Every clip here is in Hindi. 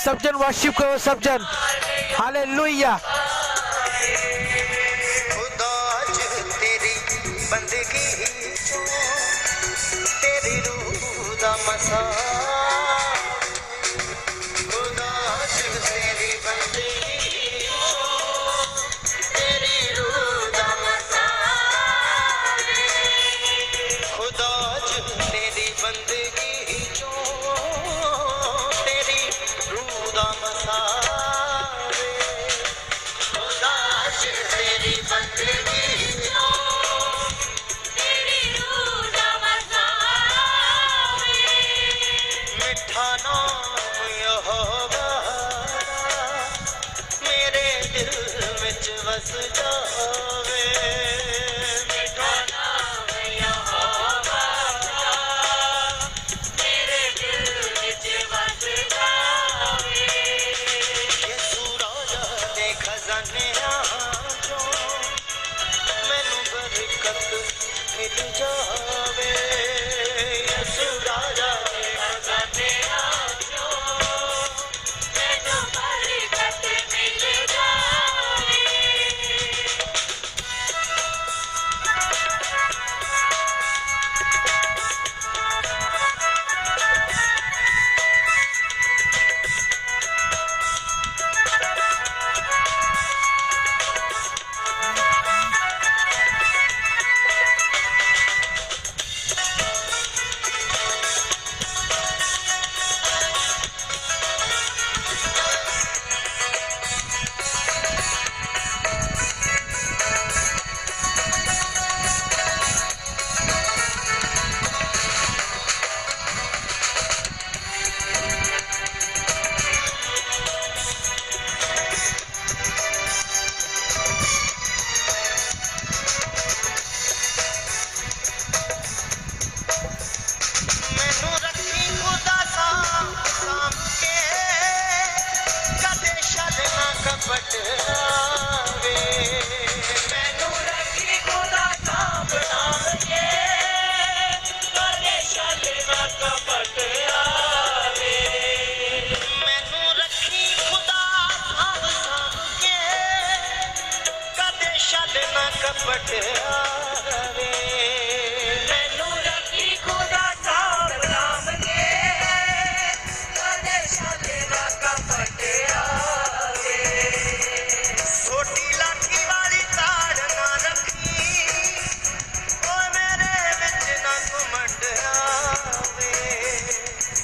सब जन वर्शिप करो, सब जन। हालेलुया। खुदा तेरी बंदगी तेरी रूह दा मसा, खुदा तेरी बंदगी तेरी रूह दा मसा, खुदा तेरी बंदगी तेरी रूह दा मसा, खुदा तेरी बंदगी तेरी रूह दा मसा, मिठा नाम यहोवा मेरे दिल विच वस जावे, मिठा नाम यहोवा मेरे दिल विच वस जावे, यीशु राजा दे खजानियां चों मैनू बरकत मिल जावे, यीशु राजा दे खजानियां चों मैनू बरकत मिल जावे। मैनू रखी खुदा साम के कदे शल ना कपट आवे, मैनू रखी खुदा साम के कदे शल ना कपट आवे, मैनू रखी खुदा साम के कदे शल ना कपट आवे, मैनू रखी खुदा साम के कदे शल ना कपट आवे, छोटी लाठी वाली ताड़ ना रखी ओ मेरे विच ना घुमंड आवे,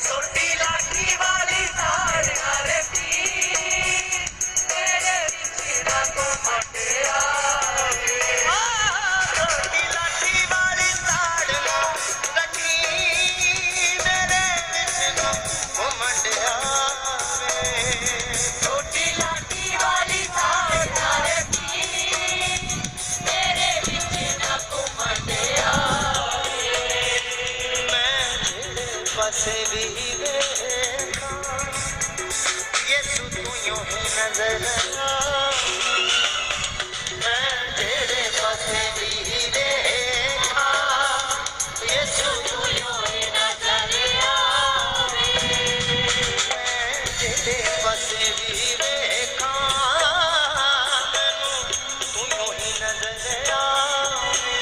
छोटी लाठी वाली ताड़ ना रखी मेरे विच ना घुमंड आवे, छोटी लाठी वाली ताड़ ना रखी मेरे विच ना घुमंड आवे, छोटी लाठी वाली ताड़ ना रखी मेरे विच ना घुमंड आवे, मैं जेड़े पासे भी वेखां यीशु तू यूं ही नजर आवे, मैं जेड़े पासे भी वेखां यीशु तू यूं ही नजर आवे, मैं जेड़े पासे भी वेखां मैनू तू यूं ही नजर आवे,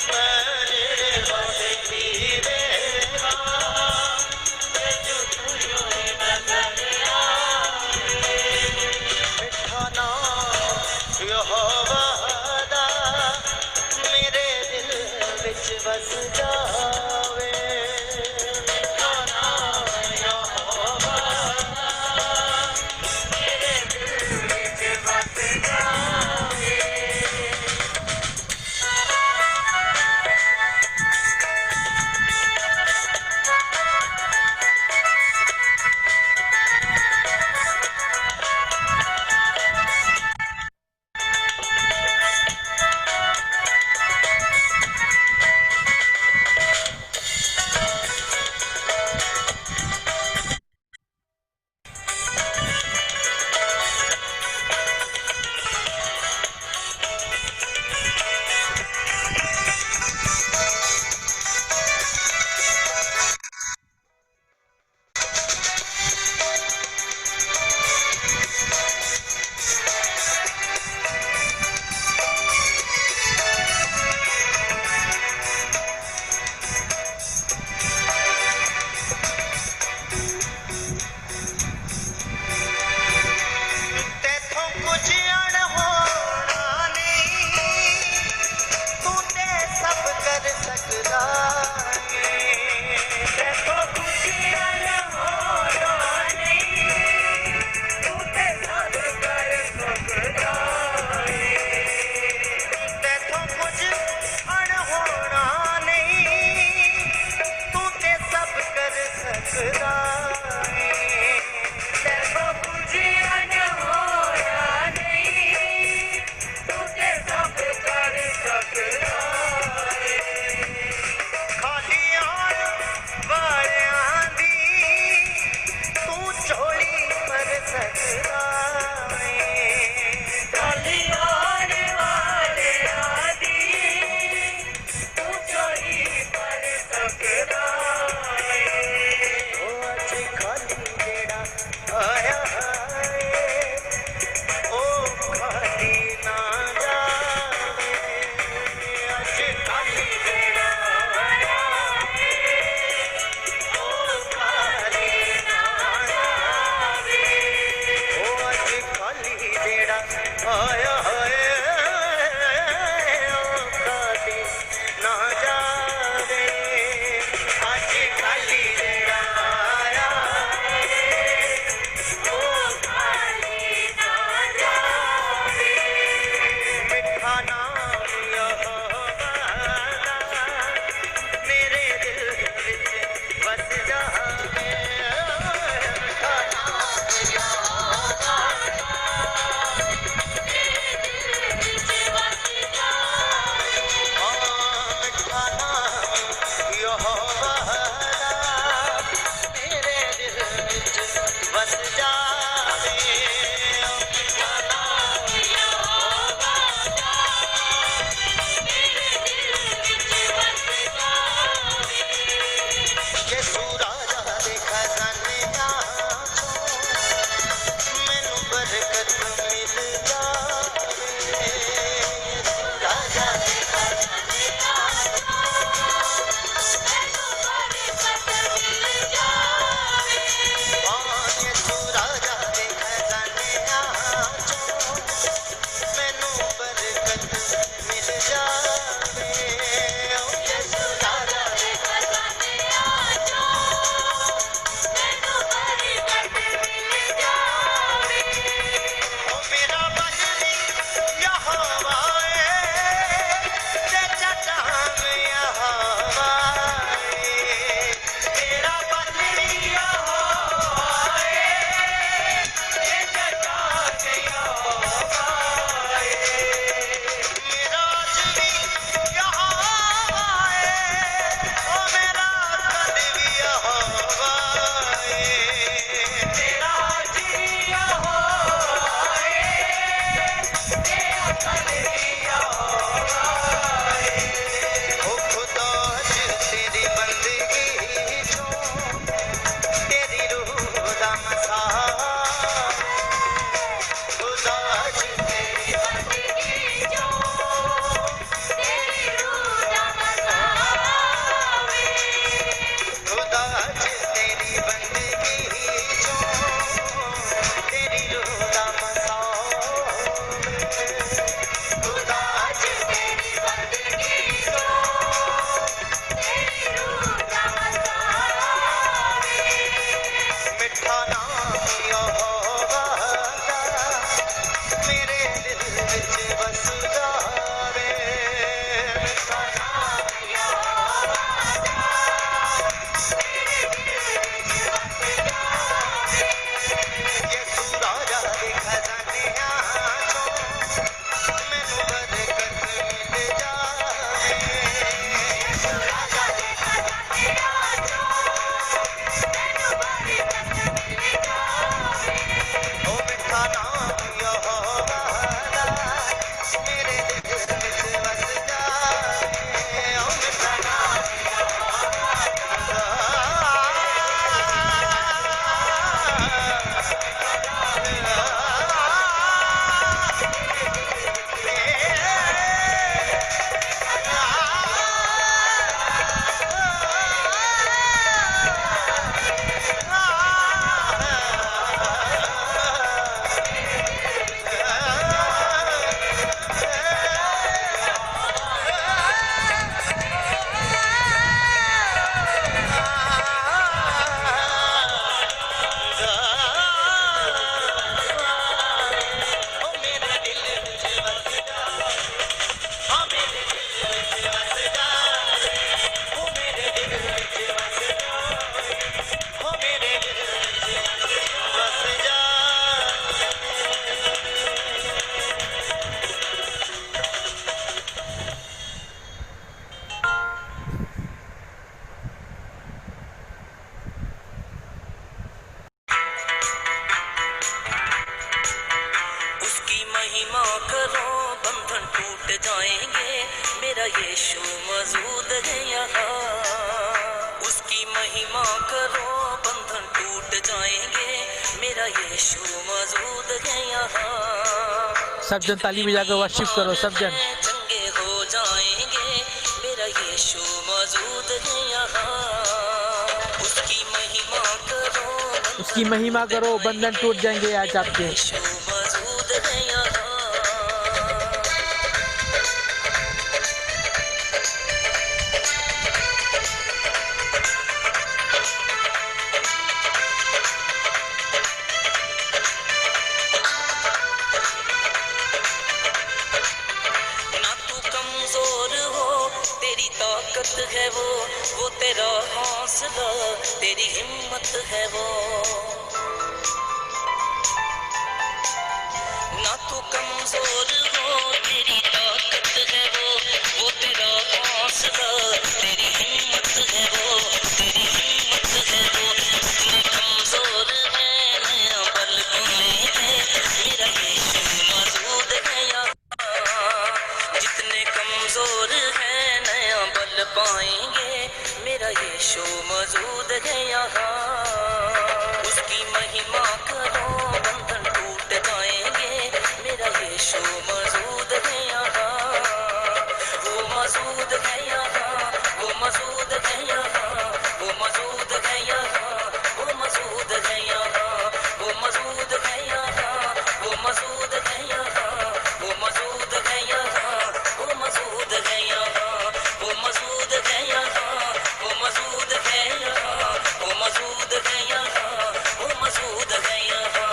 मैं जेड़े पासे भी वेखां यीशु तू यूं ही नजर आवे, मिठा नाम यहोवा दा मेरे दिल विच वस जावे, मिठा नाम यहोवा दा मेरे दिल विच वस जावे। जाएंगे, मेरा यीशु मौजूद है यहाँ। उसकी महिमा करो, बंधन टूट जाएंगे, मेरा यीशु मौजूद है यहाँ। सब जन ताली बजाकर वर्शिप करो, सब जन। चंगे हो जाएंगे, मेरा यीशु मौजूद है यहाँ। उसकी महिमा करो, उसकी महिमा करो, बंधन टूट जाएंगे आज आपके। यीशु मौजूद है यहाँ। ना तू कमजोर हो, तेरी ताकत है वो तेरा हौसला, तेरी हिम्मत है वो। ना तू कमजोर हो, तेरी ताकत है वो तेरा हौसला, तेरी हिम्मत है वो, तेरी हिम्मत है वो। जितने कमजोर है नया बल पाएंगे, मेरा यीशु मौजूद है यहाँ। जितने कमजोर है नया बल पाएंगे, मेरा यीशु मौजूद है यहाँ। उसकी महिमा करो, बंधन टूट जाएंगे, मेरा यीशु मौजूद है यहाँ। वो मौजूद है यहाँ, वो मौजूद है यहाँ, वो मौजूद है यहाँ, वो मौजूद है यहाँ, वो मौजूद है यहाँ, वो मौजूद है यहाँ, वो मौजूद है यहाँ, वो मौजूद है यहाँ, वो मौजूद है यहाँ, वो मौजूद है यहाँ, वो मौजूद है यहाँ, वो मौजूद है यहाँ।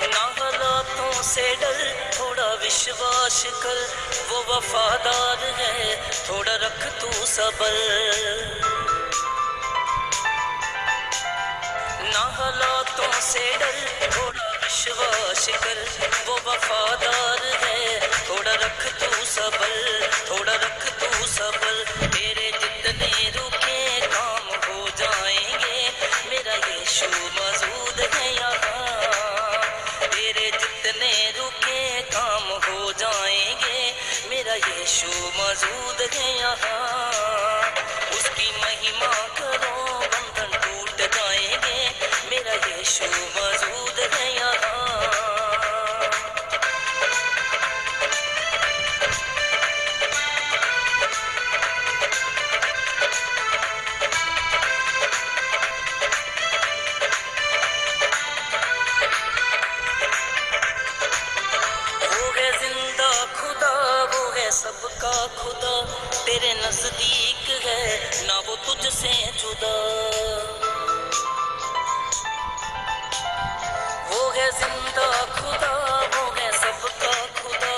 ना हालातों से डर, थोड़ा विश्वास कर, वो वफादार है, थोड़ा रख तू सबर। ना हालातों से डर, थोड़ा विश्वास कर, वो वफादार है, थोड़ा रख तू सबर, थोड़ा रख तू सबर। तेरे जितने रुके काम हो जाएंगे, मेरा यीशु मौजूद है यहाँ। तेरे जितने रुके काम हो जाएंगे, मेरा यीशु मौजूद है यहाँ। उसकी महिमा करो, बंधन टूट जाएंगे, मेरा यीशु मौजूद है यहाँ। वो है जिंदा खुदा, वो है सबका खुदा, तेरे नजदीक है ना वो तुझसे जुदा। वो है जिंदा खुदा, वो है सबका खुदा,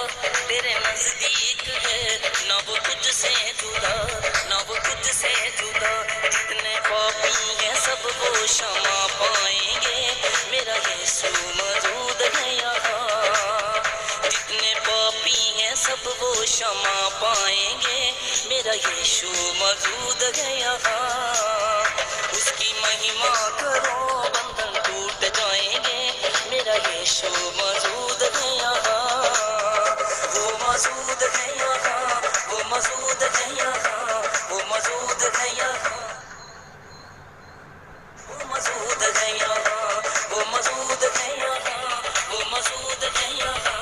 तेरे नजदीक है ना वो तुझसे जुदा, ना वो तुझसे जुदा। जितने पापी हैं सब वो क्षमा पाएंगे, मेरा यीशु मौजूद है यहाँ। जितने पापी हैं सब वो क्षमा पाएंगे, मेरा यीशु मौजूद है यहाँ। उसकी महिमा करो, बंधन टूट जाएंगे, मेरा यीशु मौजूद है यहाँ। वो मौजूद है यहाँ, वो मौजूद है यहाँ, वो मौजूद है यहाँ, वो मौजूद है यहाँ, वो मौजूद है यहाँ, वो मौजूद है यहाँ,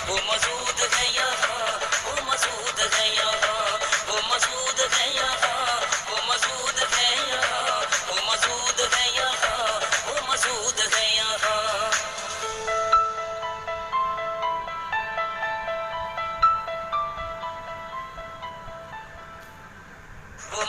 वो मौजूद है यहाँ, वो मौजूद है यहाँ, वो मौजूद है यहाँ, वो मौजूद है यहाँ, वो मौजूद है यहाँ, वो मौजूद है यहाँ। वो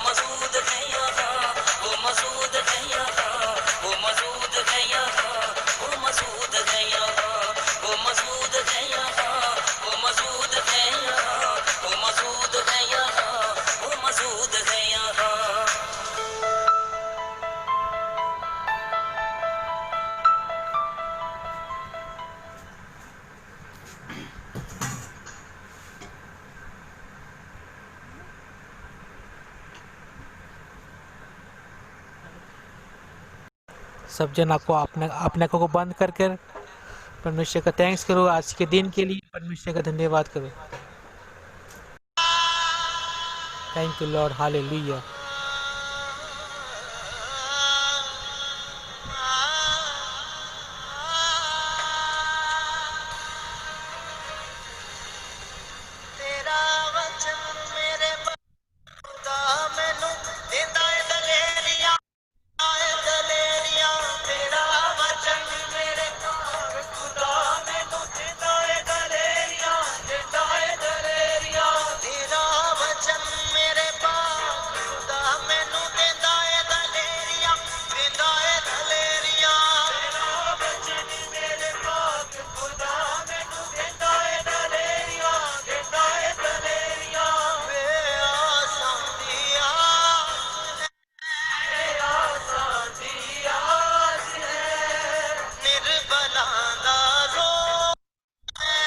सब जन आपको अपने आंखों को बंद कर कर परमेश्वर का थैंक्स करो। आज के दिन के लिए परमेश्वर का धन्यवाद करो। Thank you Lord, hallelujah. तेरा वचन मेरे खुदा मैनू देंदा है दलेरिया, दलेरिया। तेरा वचन मेरे खुदा मैनू देंदा है दलेरिया, देंदा है दलेरिया। तेरा वचन मेरे खुदा मैनू देंदा है दलेरिया, देंदा है दलेरिया। तेरा वचन मेरे खुदा मैनू देंदा है दलेरिया, देंदा है दलेरिया। वे आसां दी आस है, निर्बलां दा जोर है,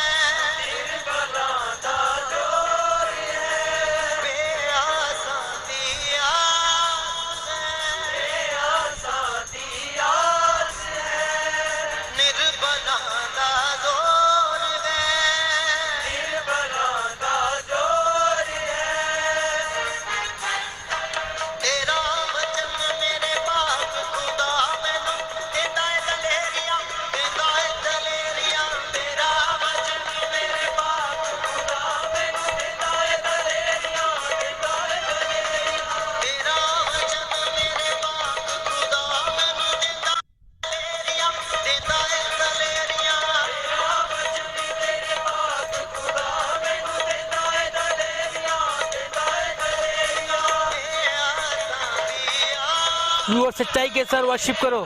निर्बलां दा जोर है। वे आसां दी आस है, निर्बलां दा जोर है, निर्बलां दा जोर है। तेरा वचन मेरे पाक खुदा मैनू देंदा है दलेरिया, देंदा है दलेरिया। तेरा वचन मेरे पाक खुदा मैनू देंदा है दलेरिया, देंदा है दलेरिया। तेरा वचन मेरे पाक खुदा मैनू देंदा है दलेरिया, देंदा है दलेरिया। तेरा वचन मेरे पाक खुदा मैनू देंदा है दलेरिया, देंदा है दलेरिया। वो सच्चाई के साथ वर्शिप करो,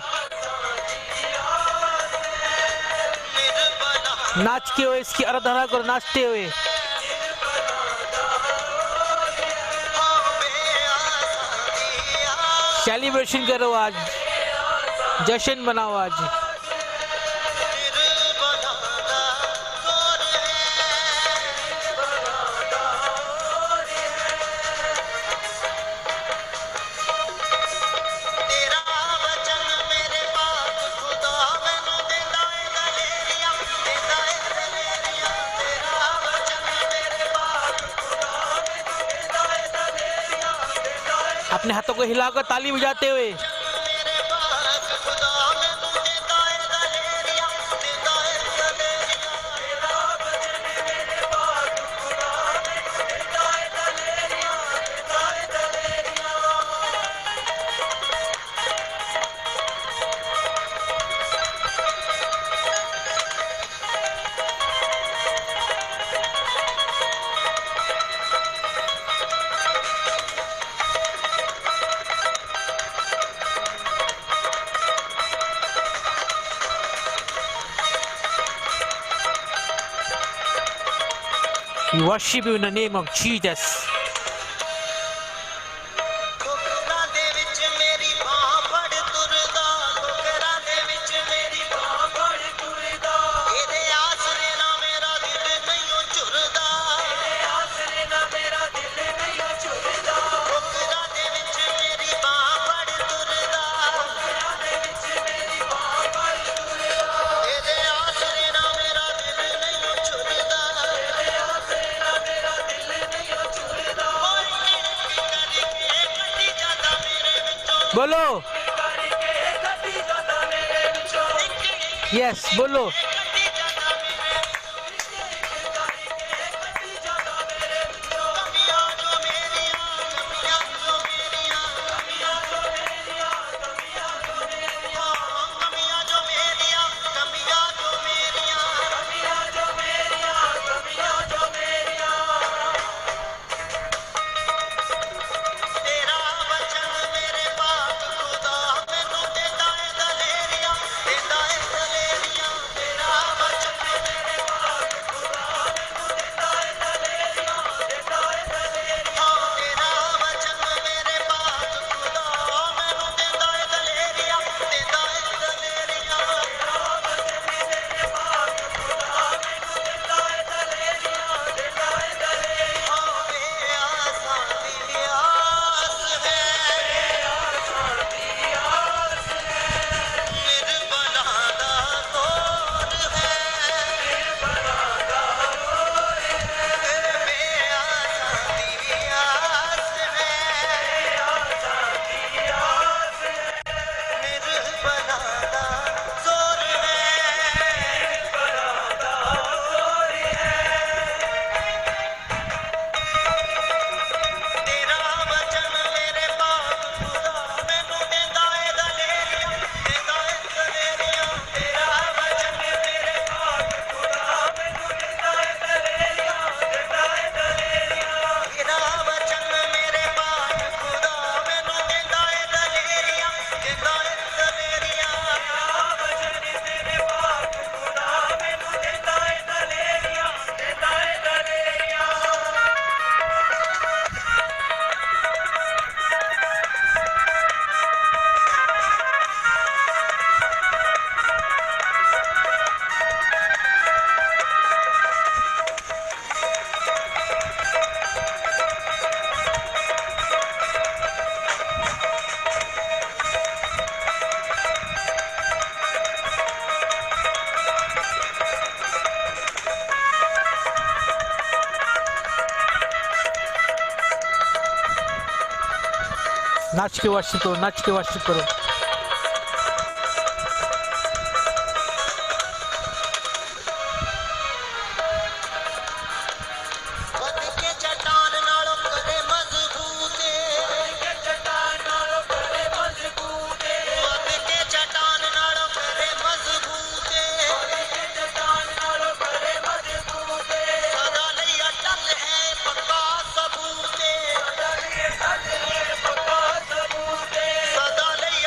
नाच के हुए इसकी आराधना करो, नाचते हुए सेलिब्रेशन करो, आज जश्न मनाओ। आज तेरा वचन मेरे पाक खुदा मैनू देंदा है दलेरिया, देंदा है दलेरिया। तेरा वचन मेरे पाक खुदा मैनू देंदा है दलेरिया, देंदा है। अपने हाथों को हिलाकर ताली बजाते हुए मेरे पाक खुदा मैनू देंदा है दलेरिया, देंदा है दलेरिया। तेरा वचन मेरे पाक खुदा मैनू देंदा है दलेरिया, देंदा है दलेरिया। we worship you in the name of Jesus। ठोकरां दे विच मेरी बांह फड़ तुरदा, ठोकरां दे विच मेरी बांह फड़ तुरदा। एदे आसरे ना मेरा दिल नहीं झुरदा, एदे आसरे ना मेरा दिल नहीं झुरदा। ठोकरां दे विच मेरी बांह फड़ तुरदा, ठोकरां दे विच मेरी बांह फड़ तुरदा। एदे आसरे ना मेरा दिल नहीं झुरदा, एदे आसरे ना मेरा दिल नहीं झुरदा। ओए करके कटी जाता मेरे विचों, बोलो करके कटी जाता मेरे विचों। यस, बोलो कटी जाता मेरे विचों, करके कटी जाता मेरे विचों। कमियां जो मेरियां, कमियां जो मेरियां, कमियां जो मेरियां, कमियां जो मेरियां। कमियां जो मेरियां, कमियां जो मेरियां, कमियां जो मेरियां, कमियां जो मेरियां। तेरा वचन मेरे पाक खुदा मैनू देंदा है दलेरिया, देंदा है दलेरिया। तेरा नाच के वर्शिप करो, नाच के वर्शिप करो। बद के चट्टान नालों करे मजबूत बद के चट्टान नालों करे मजबूत सदा ਲਈ अटल है पक्का सबूत सदा ਲਈ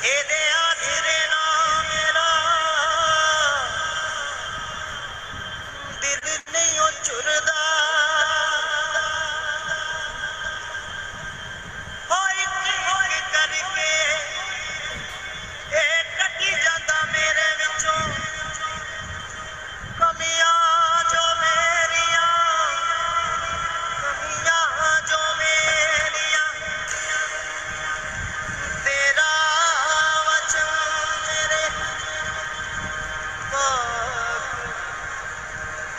ਇਹਦੇ ਆਸਰੇ ਨਾ ਮੇਰਾ ਦਿਲ ਨਹੀਂ ਉਹ ਝੁਰਦਾ ਹੋਈ ਇੱਕ ਕਰਕੇ ਇਹ ਕੱਟੀ ਜਾਂਦਾ ਮੇਰੇ ਵਿੱਚੋਂ ਕਮੀਆਂ ਜੋ ਮੇਰੀਆਂ ਤੇਰਾ ਵਚਨ ਮੇਰੇ ਪਾਕ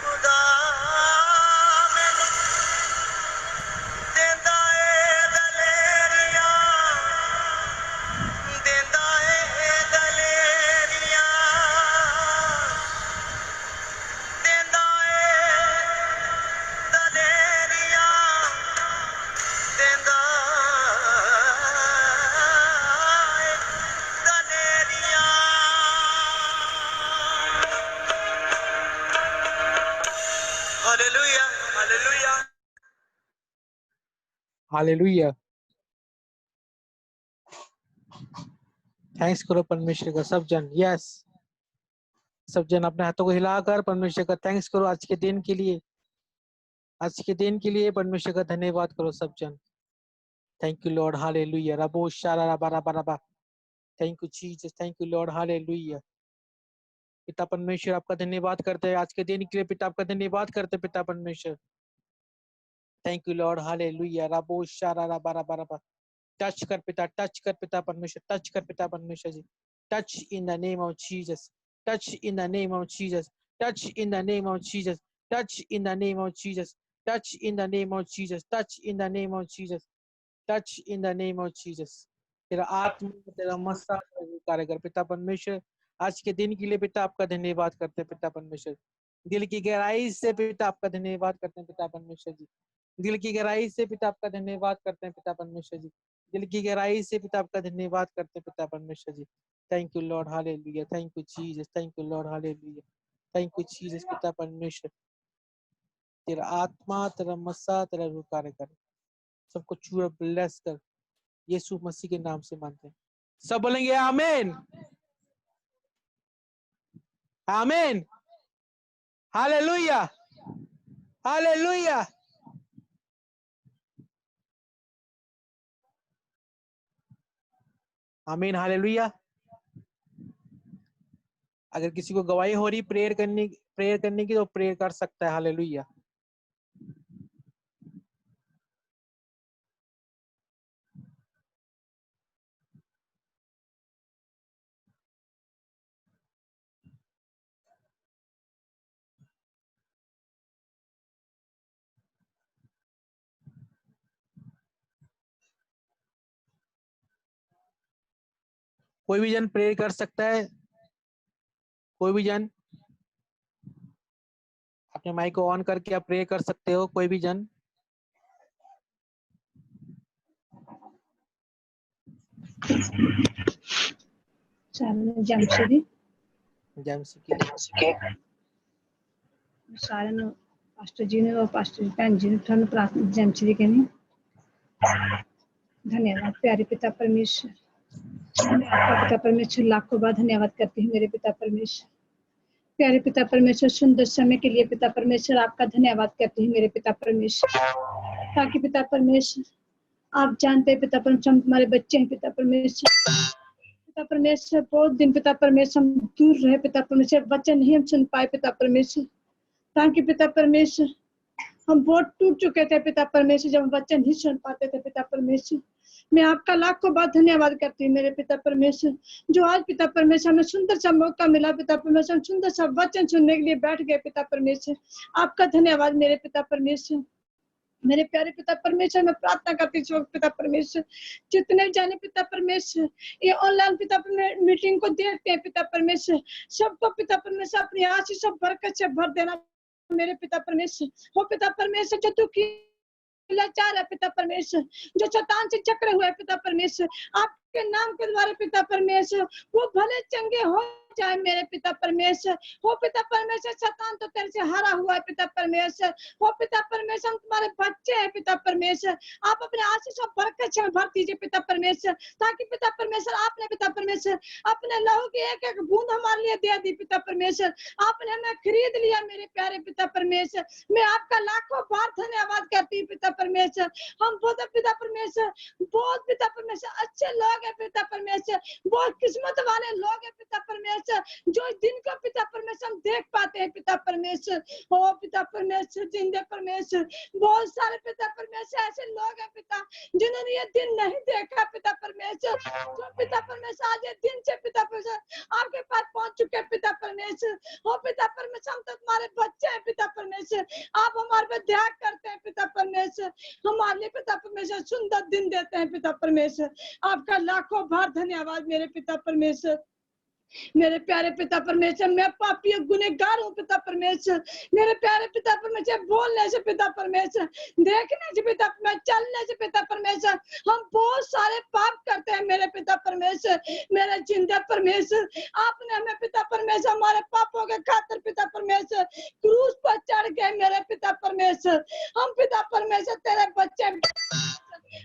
ਖੁਦਾ ਮੈਨੂੰ ਦਿੰਦਾ ਏ ਦਲੇਰੀਆਂ ਦਿੰਦਾ ਏ ਦਲੇਰੀਆਂ ਦਿੰਦਾ ਏ ਦਲੇਰੀਆਂ ਦਿੰਦਾ ਏ ਦਲੇਰੀਆਂ ਹਾਲੇਲੂਇਆ ਹਾਲੇਲੂਇਆ हालेलुया। थैंक्स करो परमेश्वर का सब जन। यस, सब जन अपने हाथों को हिलाकर परमेश्वर का थैंक्स करो आज के दिन के लिए। आज के दिन के लिए परमेश्वर का धन्यवाद करो सब जन। Thank you Lord, hallelujah. रबो शारा रबा रबा रबा। Thank you Jesus, thank you Lord, hallelujah. पिता परमेश्वर आपका धन्यवाद करते हैं आज के दिन के लिए। पिता आपका धन्यवाद करते हैं पिता परमेश्वर। Thank you Lord, hallelujah. रबो शारा रबा रबा रबा। टच कर पिता, टच कर पिता परमेश्वर, टच कर पिता परमेश्वर जी। Touch in the name of Jesus, touch in the name of Jesus, touch in the name of Jesus, touch in the name of Jesus, touch in the name of Jesus, touch in the name of Jesus, touch in the name of Jesus. तेरा आत्मा तेरा मसा कार्य कर पिता परमेश्वर। आज के दिन के लिए पिता आपका धन्यवाद करते हैं पिता परमेश्वर। दिल की गहराई से पिता आपका धन्यवाद करते हैं पिता परमेश्वर जी। दिल की गहराई से पिता आपका धन्यवाद करते हैं पिता परमेश्वर जी। दिल की गहराई से पिता आपका धन्यवाद करते हैं पिता परमेश्वर जी। Thank you Lord, hallelujah. Thank you Jesus, thank you Lord, hallelujah. Thank you Jesus पिता परमेश्वर। तेरा आत्मा तेरा मसा तेरा रूह कार्य कर, सबको चूरा ब्लेस कर, यीशु मसीह के नाम से मानते हैं। सब बोलेंगे आमीन, आमीन, हालेलुया, हालेलुया। आमीन, हालेलुया। अगर किसी को गवाही हो रही प्रेयर करने की तो प्रेयर कर सकता है। हालेलुया। कोई भी जन प्रेयर कर सकता है। कोई भी जन अपने माइक को ऑन करके आप प्रेयर कर सकते हो। कोई भी जन। जमशेदी जमशेदी सारे नु पास्टर जी ने और पास्टर भैन जी ने थानू प्रार्थना जमशेदी कहनी धन्यवाद प्यारे पिता परमेश्वर। मैं आपका पिता परमेश्वर लाखों बार धन्यवाद करती हूँ मेरे पिता परमेश्वर। प्यारे पिता परमेश्वर सुंदर समय के लिए पिता परमेश्वर आपका धन्यवाद करती हूँ मेरे पिता परमेश्वर। ताकि पिता परमेश्वर आप जानते हैं पिता परमेश्वर हम तुम्हारे बच्चे हैं पिता परमेश्वर। पिता परमेश्वर बहुत दिन पिता परमेश्वर हम दूर रहे पिता परमेश्वर, वचन नहीं हम सुन पाए पिता परमेश्वर। ताकि पिता परमेश्वर हम बहुत टूट चुके थे पिता परमेश्वर जब हम वचन नहीं सुन पाते थे पिता परमेश्वर। मैं आपका लाखों बार धन्यवाद करती हूँ मेरे पिता परमेश्वर, जो आज पिता परमेश्वर हमें सुंदर सा मौका मिला पिता परमेश्वर, सुंदर सा वचन सुनने के लिए बैठ गए पिता परमेश्वर। आपका धन्यवाद मेरे पिता परमेश्वर। मेरे प्यारे पिता परमेश्वर मैं प्रार्थना करती हूँ पिता परमेश्वर, जितने जाने पिता परमेश्वर ये ऑनलाइन पिता परमेश्वर मीटिंग को देखते हैं पिता परमेश्वर, सबको पिता परमेश्वर अपनी आशीष और बरकत से भर देना मेरे पिता परमेश्वर। हो पिता परमेश्वर जो दुखी लाचार है पिता परमेश्वर, जो शैतान से जकड़े हुए पिता परमेश्वर, आपके नाम के द्वारा पिता परमेश्वर वो भले चंगे हो जाए मेरे पिता परमेश्वर। हो पिता परमेश्वर, शैतान तो तेरे से हारा हुआ है पिता परमेश्वर। हो पिता परमेश्वर, हम तुम्हारे बच्चे हैं पिता परमेश्वर। आप अपने आशीष और बरकत से भर दीजिए पिता परमेश्वर, ताकि पिता परमेश्वर आपने पिता परमेश्वर अपने लहू की एक एक बूंद हमारे लिए दे दी पिता परमेश्वर। आपने हमें खरीद लिया मेरे प्यारे पिता परमेश्वर। मैं आपका लाखों बार धन्यवाद करती हूँ पिता परमेश्वर। हम बहुत पिता परमेश्वर, बहुत पिता परमेश्वर अच्छे लोग हैं पिता परमेश्वर, बहुत किस्मत वाले लोग हैं पिता परमेश्वर, जो इस दिन को पिता परमेश्वर हम देख पाते हैं पिता परमेश्वर। हो पिता परमेश्वर, जिंदे परमेश्वर, बहुत सारे पिता परमेश्वर ऐसे लोग हैं पिता जिन्होंने ये दिन नहीं देखा पिता परमेश्वर, जो पिता परमेश्वर आज ये दिन से पिता परमेश्वर आपके पास पहुंच चुके हैं पिता परमेश्वर। हो पिता परमेश्वर, हम तो तुम्हारे बच्चे हैं पिता परमेश्वर, आप हमारे पे ध्यान करते हैं पिता परमेश्वर, हमारे लिए पिता परमेश्वर सुंदर दिन देते हैं पिता परमेश्वर। आपका लाखों बार धन्यवाद मेरे पिता परमेश्वर। मेरे प्यारे पिता परमेश्वर, मैं पापी और गुनहगार हूँ पिता परमेश्वर। मेरे प्यारे पिता परमेश्वर, बोलने से पिता परमेश्वर, देखने से पिता परमेश्वर, चलने से पिता परमेश्वर हम बहुत सारे पाप करते हैं मेरे पिता परमेश्वर। मेरे जिंदा परमेश्वर, आपने हमें पिता परमेश्वर हमारे पापों के खातिर पिता परमेश्वर क्रूस पर चढ़ गए मेरे पिता परमेश्वर। हम पिता परमेश्वर तेरे बच्चे,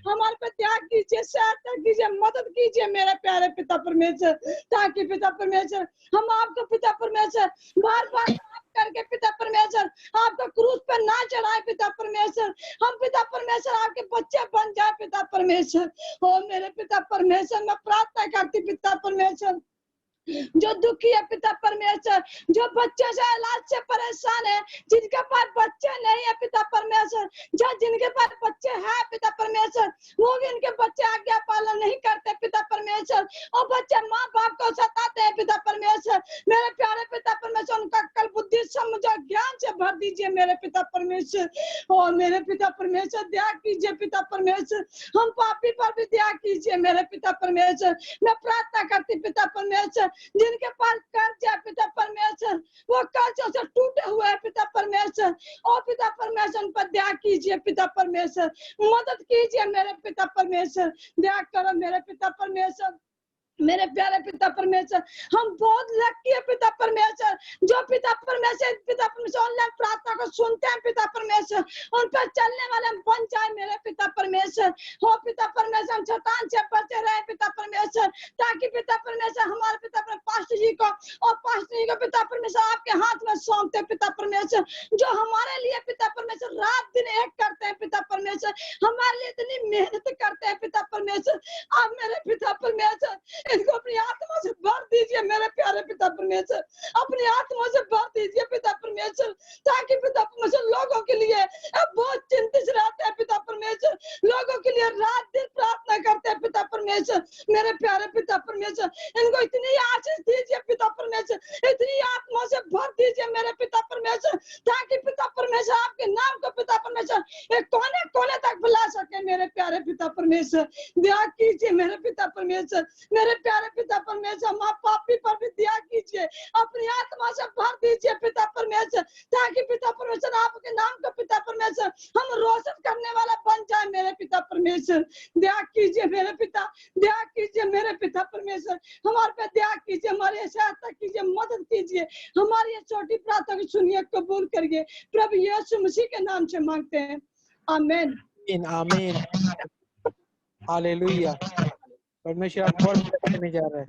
हमारे पे त्याग कीजिए, सहायता कीजिए, मदद कीजिए मेरे प्यारे पिता परमेश्वर, ताकि पिता परमेश्वर हम आपको पिता परमेश्वर बार बार करके पिता परमेश्वर आपका क्रूस पे ना चढ़ाए पिता परमेश्वर। हम पिता परमेश्वर आपके बच्चे बन जाए पिता परमेश्वर। ओ मेरे पिता परमेश्वर, मैं प्रार्थना करती पिता परमेश्वर, जो दुखी है पिता परमेश्वर, जो बच्चे से इलाज से परेशान है, जिनके पास बच्चे नहीं है पिता परमेश्वर, जो जिनके पास बच्चे हैं पिता परमेश्वर, वो भी इनके बच्चे आज्ञा पालन नहीं करते पिता परमेश्वर, और बच्चे माँ बाप को सताते हैं पिता परमेश्वर। मेरे प्यारे पिता परमेश्वर, उनका कल बुद्धि समझ और ज्ञान से भर दीजिए मेरे पिता परमेश्वर। और मेरे पिता परमेश्वर, दया कीजिए पिता परमेश्वर, हम पापी पर भी दया कीजिए मेरे पिता परमेश्वर। मैं प्रार्थना करती पिता परमेश्वर, जिनके पास कर्ज है पिता परमेश्वर, वो कर्जों से टूटे हुए है पिता परमेश्वर, और पिता परमेश्वर उन पर दया कीजिए पिता परमेश्वर, मदद कीजिए मेरे पिता परमेश्वर, दया करो मेरे पिता परमेश्वर। मेरे प्यारे पिता परमेश्वर, हम बहुत लकी है पिता परमेश्वर, जो पिता परमेश्वर ऑनलाइन प्रार्थना को सुनते हैं पिता परमेश्वर, उन पर चलने वाले हम बन जाए मेरे पिता परमेश्वर। हो पिता परमेश्वर, हम शैतान से बचे रहे पिता परमेश्वर, ताकि पिता परमेश्वर हमारे पिता पास्टर जी को और पास्टर जी को पिता परमेश्वर आपके हाथ में सौंपते पिता परमेश्वर, जो हमारे लिए पिता परमेश्वर रात दिन एक करते हैं पिता परमेश्वर, हमारे लिए इतनी मेहनत करते हैं पिता परमेश्वर। आप मेरे पिता परमेश्वर इनको अपनी आत्मा से भर दीजिए मेरे प्यारे पिता परमेश्वर, अपनी आत्मा से भर दीजिए पिता परमेश्वर, ताकि पिता परमेश्वर लोगों के लिए अब बहुत चिंतित रहते हैं पिता परमेश्वर, लोगों के लिए रात दिन प्रार्थना करते हैं पिता परमेश्वर। मेरे प्यारे पिता परमेश्वर, इनको इतनी आशीष दीजिए पिता परमेश्वर, इतनी आत्मा से भर दीजिए मेरे पिता परमेश्वर, ताकि पिता परमेश्वर आपके नाम को पिता परमेश्वर एक कोने कोने तक बुला सके मेरे प्यारे पिता परमेश्वर। दया कीजिए मेरे पिता परमेश्वर, मेरे प्यारे पिता परमेश्वर, माँ पापी पर भी दया कीजिए, अपनी आत्मा से भर दीजिए पिता परमेश्वर, ताकि पिता परमेश्वर आपके नाम को पिता परमेश्वर हम रोशन करने वाला बन जाए मेरे पिता परमेश्वर। दया कीजिए मेरे पिता, दया कीजिए मेरे पिता परमेश्वर, हमारे पे दया कीजिए, हमारी सहायता कीजिए, मदद कीजिए, हमारी ये छोटी प्रार्थना को सुनिए, कबूल करिए, प्रभु यीशु मसीह के नाम से मांगते हैं, आमीन आमीन। हालेलुया। परमेश्वर आपको और ब्लेस करने जा रहा है।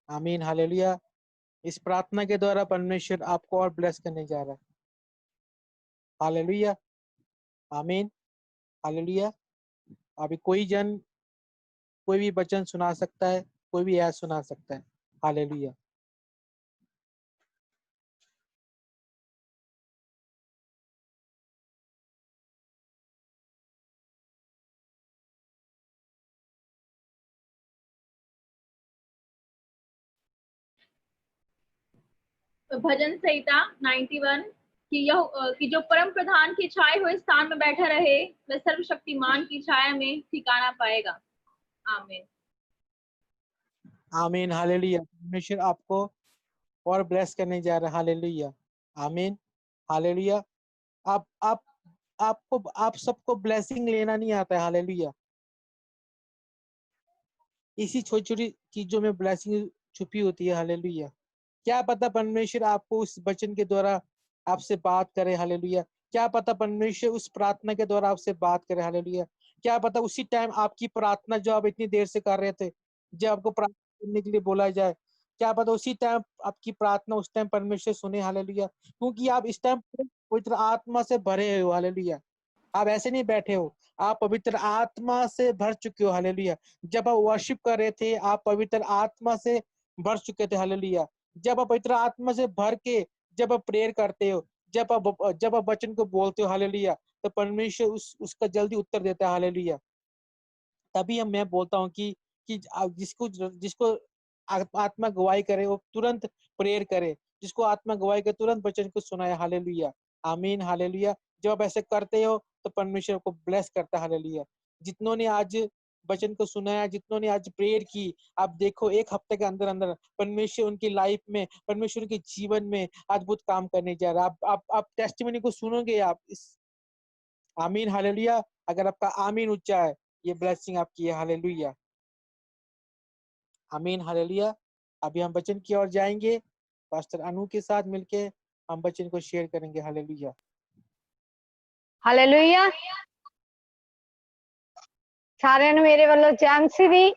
आमीन, हालेलुया। इस प्रार्थना के द्वारा परमेश्वर आपको और ब्लेस करने जा रहा है। हालेलुया, आमीन, हालेलुया। अभी कोई जन कोई भी वचन सुना सकता है, कोई भी आयत सुना सकता है। हालेलुया। भजन संहिता 91 कि जो परम प्रधान की छाए हुए स्थान में बैठा रहे, वह सर्वशक्तिमान की छाया में ठिकाना पाएगा। आमीन, आमीन, हालेलुया। परमेश्वर आपको और ब्लेस करने जा रहा है। हालेलुया, आमीन, हालेलुया। आप सबको ब्लेसिंग लेना नहीं आता है। हालेलुया। इसी छोटी छोटी चीजों में ब्लेसिंग छुपी होती है। हालेलुया। क्या पता परमेश्वर आपको उस वचन के द्वारा आपसे बात करे। हालेलुया। क्या पता परमेश्वर उस प्रार्थना के द्वारा आपसे बात करे। हालेलुया। क्या पता उसी टाइम आपकी प्रार्थना जो आप इतनी देर से कर रहे थे, जब आपको प्रार्थना करने के लिए बोला जाए, क्या पता उसी टाइम आपकी प्रार्थना उस टाइम परमेश्वर सुने। हालेलुया। क्योंकि आप इस टाइम पवित्र आत्मा से भरे हो। हालेलुया। आप ऐसे नहीं बैठे हो, आप पवित्र आत्मा से भर चुके हो। हालेलुया। जब आप वर्शिप कर रहे थे, आप पवित्र आत्मा से भर चुके थे। हालेलुया। जब आप पवित्र आत्मा से भर के जब आप प्रेयर करते हो, जब आप वचन को बोलते हो, हालेलुया, तो परमेश्वर उसका जल्दी उत्तर देता है। हालेलुया। तभी मैं बोलता हूँ कि जिसको जिसको आत्मा गवाही करे वो तुरंत प्रेयर करे, जिसको आत्मा गवाही करे तुरंत वचन को सुनाए। हालेलुया। आमीन। हालेलुया। जब आप ऐसे करते हो तो परमेश्वर को ब्लेस करता है। हालेलुया। जितनों ने आज वचन को सुनाया, जितनों ने आज प्रेयर की, आप देखो 1 हफ्ते के अंदर अंदर परमेश्वर उनकी लाइफ में, परमेश्वर के जीवन में अद्भुत काम करने जा रहा है। आप टेस्टिमनी को सुनोगे आप इस। आमीन। हालेलुया। अगर आपका आमीन ऊंचा है, ये ब्लेसिंग आपकी है। हालेलुया। आमीन। हालेलुया। अभी हम वचन की ओर जाएंगे, पास्टर अनु के साथ मिलके हम वचन को शेयर करेंगे। हालेलुया। हालेलुया। सारे ਨੂੰ ਮੇਰੇ ਵੱਲੋਂ ਜੈਮਸੀ ਦੀ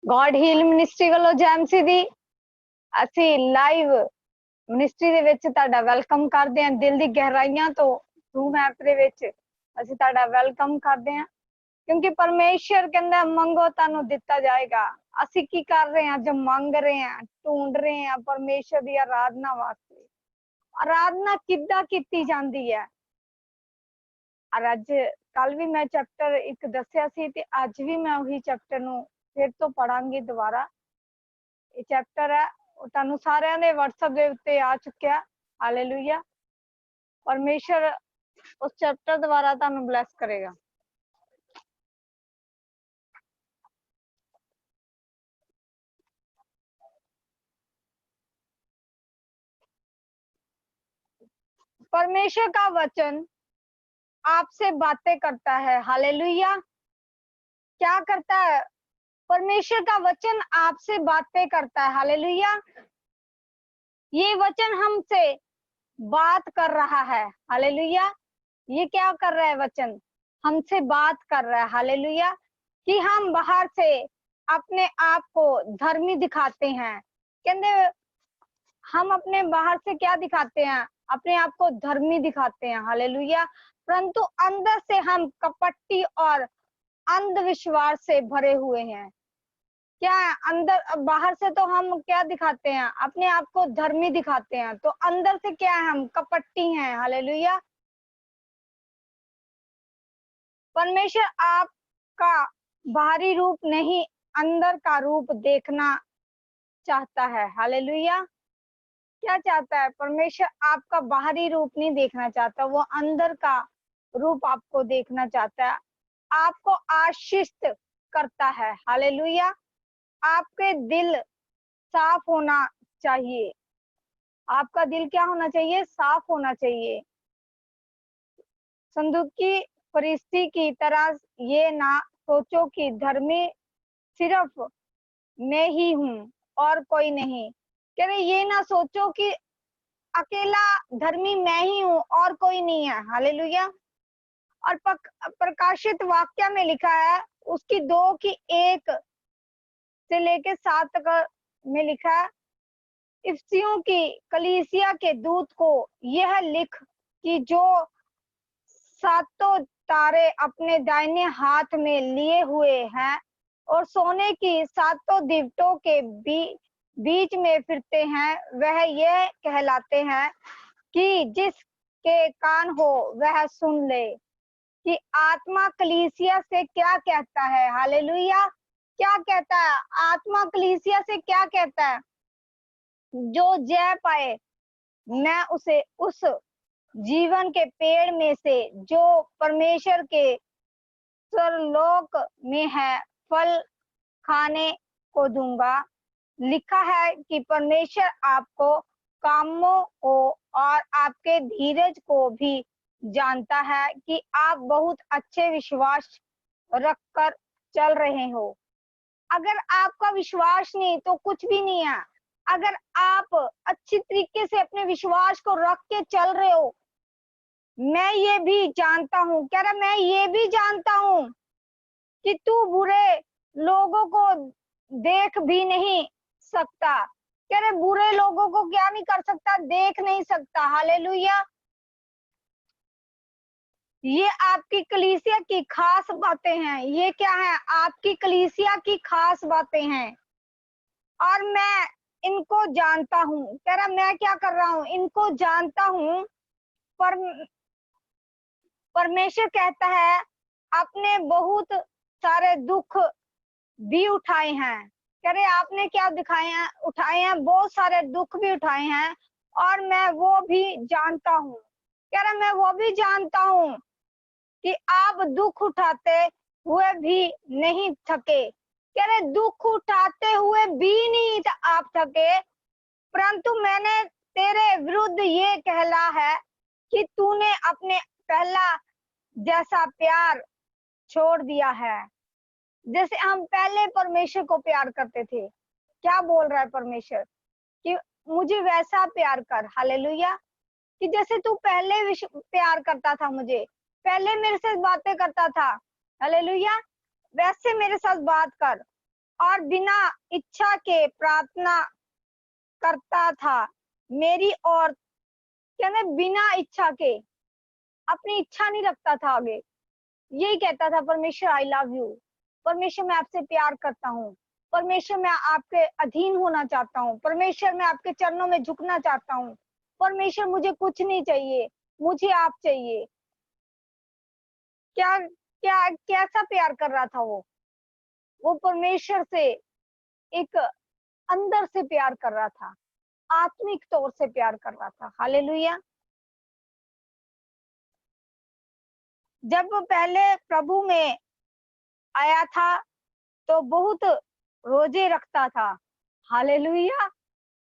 ਗॉड ਹੀਲ ਮਿਨਿਸਟਰੀ ਵੱਲੋਂ ਜੈਮਸੀ ਦੀ ਅਸੀਂ ਲਾਈਵ ਮਿਨਿਸਟਰੀ ਦੇ ਵਿੱਚ ਤੁਹਾਡਾ ਵੈਲਕਮ ਕਰਦੇ ਹਾਂ। ਦਿਲ ਦੀ ਗਹਿਰਾਈਆਂ ਤੋਂ ਜ਼ੂਮ ਐਪ ਦੇ ਵਿੱਚ ਅਸੀਂ ਤੁਹਾਡਾ ਵੈਲਕਮ ਕਰਦੇ ਹਾਂ, ਕਿਉਂਕਿ ਪਰਮੇਸ਼ਰ ਕਹਿੰਦਾ ਮੰਗੋ ਤੁਹਾਨੂੰ ਦਿੱਤਾ ਜਾਏਗਾ। ਅਸੀਂ ਕੀ ਕਰ ਰਹੇ ਹਾਂ? ਜੋ ਮੰਗ ਰਹੇ ਹਾਂ, ਢੂੰਡ ਰਹੇ ਹਾਂ ਪਰਮੇਸ਼ਰ ਦੀ ਆਰਾਧਨਾ ਵਾਸਤੇ। ਆਰਾਧਨਾ ਕਿੱਦਾਂ ਕੀਤੀ ਜਾਂਦੀ ਹੈ? और अज कल भी मैं चैप्टर एक दसिया सी ते अज भी मैं उही चैप्टर नु फिर तो पढ़ांगी दोबारा। ये चैप्टर है तुहानू सारियां दे WhatsApp दे उत्ते आ चुकिया। हालेलुया। परमेश्वर उस चैप्टर द्वारा तुहानू ब्लेस करेगा। परमेश्वर का वचन आपसे बातें करता है। हालेलुया। क्या करता है? परमेश्वर का वचन आपसे बातें करता है। हालेलुया। ये वचन हमसे बात कर रहा है। हालेलुया। ये क्या कर रहा है? वचन हमसे बात कर रहा है। हालेलुया। कि हम बाहर से अपने आप को धर्मी दिखाते हैं। कहते हम अपने बाहर से क्या दिखाते हैं? अपने आप को धर्मी दिखाते हैं। हालेलुया। परंतु अंदर से हम कपटी और अंधविश्वास से भरे हुए हैं। क्या है? अंदर बाहर से तो हम क्या दिखाते हैं? अपने आप को धर्मी दिखाते हैं, तो अंदर से क्या है? हम कपटी हैं। हालेलुया। परमेश्वर आपका बाहरी रूप नहीं, अंदर का रूप देखना चाहता है। हालेलुया। क्या चाहता है? परमेश्वर आपका बाहरी रूप नहीं देखना चाहता, वो अंदर का रूप आपको देखना चाहता है। आपको आशीषित करता है। हालेलुया। आपके दिल साफ होना चाहिए। आपका दिल क्या होना चाहिए? साफ होना चाहिए। संदूकी फरिश्ती की तरह ये ना सोचो कि धर्मी सिर्फ मैं ही हूँ और कोई नहीं। कह रहे ये ना सोचो कि अकेला धर्मी मैं ही हूँ और कोई नहीं है। हालेलुया। और प्रकाशित वाक्य में लिखा है उसकी 2:1 से लेके 7 तक में लिखा है, इफिसियों की कलीसिया के दूत को यह लिख कि जो 7 तारे अपने दाहिने हाथ में लिए हुए हैं और सोने की 7 दीवटों के बीच में फिरते हैं, वह यह कहलाते हैं कि जिसके कान हो वह सुन ले कि आत्मा कलीसिया से क्या कहता है। हालेलुया। क्या कहता है? आत्मा कलीसिया से क्या कहता है? जो जय पाए मैं उसे उस जीवन के पेड़ में से जो परमेश्वर के स्वर्लोक में है फल खाने को दूंगा। लिखा है कि परमेश्वर आपको कामों को और आपके धीरज को भी जानता है कि आप बहुत अच्छे विश्वास रखकर चल रहे हो। अगर आपका विश्वास नहीं तो कुछ भी नहीं है। अगर आप अच्छी तरीके से अपने विश्वास को रख के चल रहे हो, मैं ये भी जानता हूँ, कह रहा मैं ये भी जानता हूँ कि तू बुरे लोगों को देख भी नहीं सकता। कह रहे बुरे लोगों को क्या नहीं कर सकता, देख नहीं सकता। हालेलुया। ये आपकी कलीसिया की खास बातें हैं। ये क्या है? आपकी कलीसिया की खास बातें हैं और मैं इनको जानता हूँ। कह रहा मैं क्या कर रहा हूँ, इनको जानता हूँ। पर परमेश्वर कहता है आपने बहुत सारे दुख भी उठाए हैं। कह रहे आपने क्या दिखाए हैं, उठाए हैं, बहुत सारे दुख भी उठाए हैं और मैं वो भी जानता हूँ। कह रहा मैं वो भी जानता हूँ कि आप दुख उठाते हुए भी नहीं थके। कह रहे दुख उठाते हुए भी नहीं आप थके, परंतु मैंने तेरे विरुद्ध ये कहला है कि तूने अपने पहला जैसा प्यार छोड़ दिया है। जैसे हम पहले परमेश्वर को प्यार करते थे, क्या बोल रहा है परमेश्वर कि मुझे वैसा प्यार कर। हालेलुया। कि जैसे तू पहले प्यार करता था मुझे, पहले मेरे साथ बातें करता था, हालेलुया, वैसे मेरे साथ बात कर। और बिना इच्छा के प्रार्थना करता था मेरी, और कहने बिना इच्छा के, अपनी इच्छा नहीं रखता था आगे, यही कहता था परमेश्वर आई लव यू, परमेश्वर मैं आपसे प्यार करता हूँ, परमेश्वर मैं आपके अधीन होना चाहता हूँ, परमेश्वर मैं आपके चरणों में झुकना चाहता हूँ, परमेश्वर मुझे कुछ नहीं चाहिए, मुझे आप चाहिए। क्या क्या कैसा प्यार कर रहा था वो परमेश्वर से एक अंदर से प्यार कर रहा था, आत्मिक तौर से प्यार कर रहा था। हालेलुया। जब पहले प्रभु में आया था तो बहुत रोजे रखता था। हालेलुया।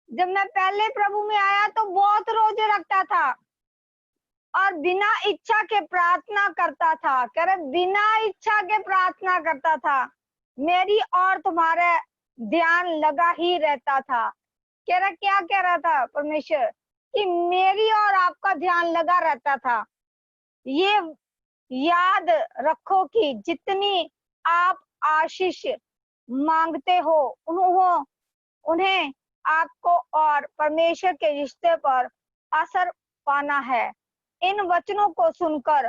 जब मैं पहले प्रभु में आया तो बहुत रोजे रखता था और बिना इच्छा के प्रार्थना करता था। कह रहे बिना इच्छा के प्रार्थना करता था, मेरी और तुम्हारे ध्यान लगा ही रहता था। कह रहा क्या कह रहा था परमेश्वर कि मेरी और आपका ध्यान लगा रहता था। ये याद रखो कि जितनी आप आशीष मांगते हो उन्हें आपको और परमेश्वर के रिश्ते पर असर पाना है। इन वचनों को सुनकर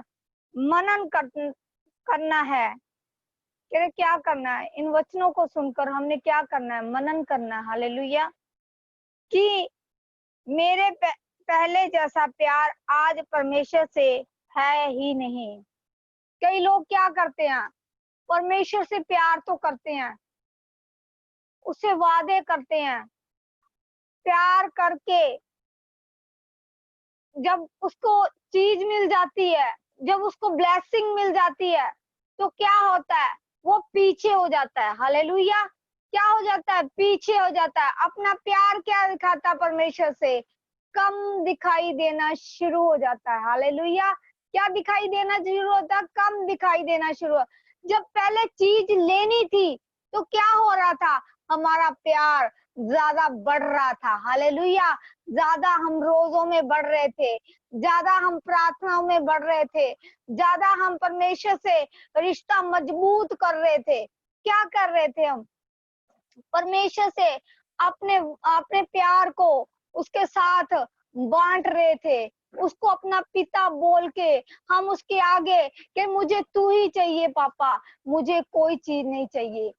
मनन करना है। क्या करना है? इन वचनों को सुनकर हमने क्या करना है? मनन करना है। हालेलुया। कि मेरे पहले जैसा प्यार आज परमेश्वर से है ही नहीं। कई लोग क्या करते हैं, परमेश्वर से प्यार तो करते हैं, उससे वादे करते हैं, प्यार करके जब उसको चीज मिल जाती है, जब उसको ब्लेसिंग मिल जाती है तो क्या होता है? वो पीछे हो जाता है। हालेलुया। क्या हो जाता है? पीछे हो जाता है। अपना प्यार क्या दिखाता है परमेश्वर से? कम दिखाई देना शुरू हो जाता है। हालेलुया। क्या दिखाई देना शुरू होता है? कम दिखाई देना शुरू। जब पहले चीज लेनी थी तो क्या हो रहा था? हमारा प्यार ज्यादा बढ़ रहा था। हालेलुया। ज्यादा हम रोजों में बढ़ रहे थे, ज्यादा हम प्रार्थनाओं में बढ़ रहे थे, ज्यादा हम परमेश्वर से रिश्ता मजबूत कर रहे थे। क्या कर रहे थे? हम परमेश्वर से अपने अपने प्यार को उसके साथ बांट रहे थे, उसको अपना पिता बोल के हम उसके आगे कि मुझे तू ही चाहिए पापा, मुझे कोई चीज नहीं चाहिए।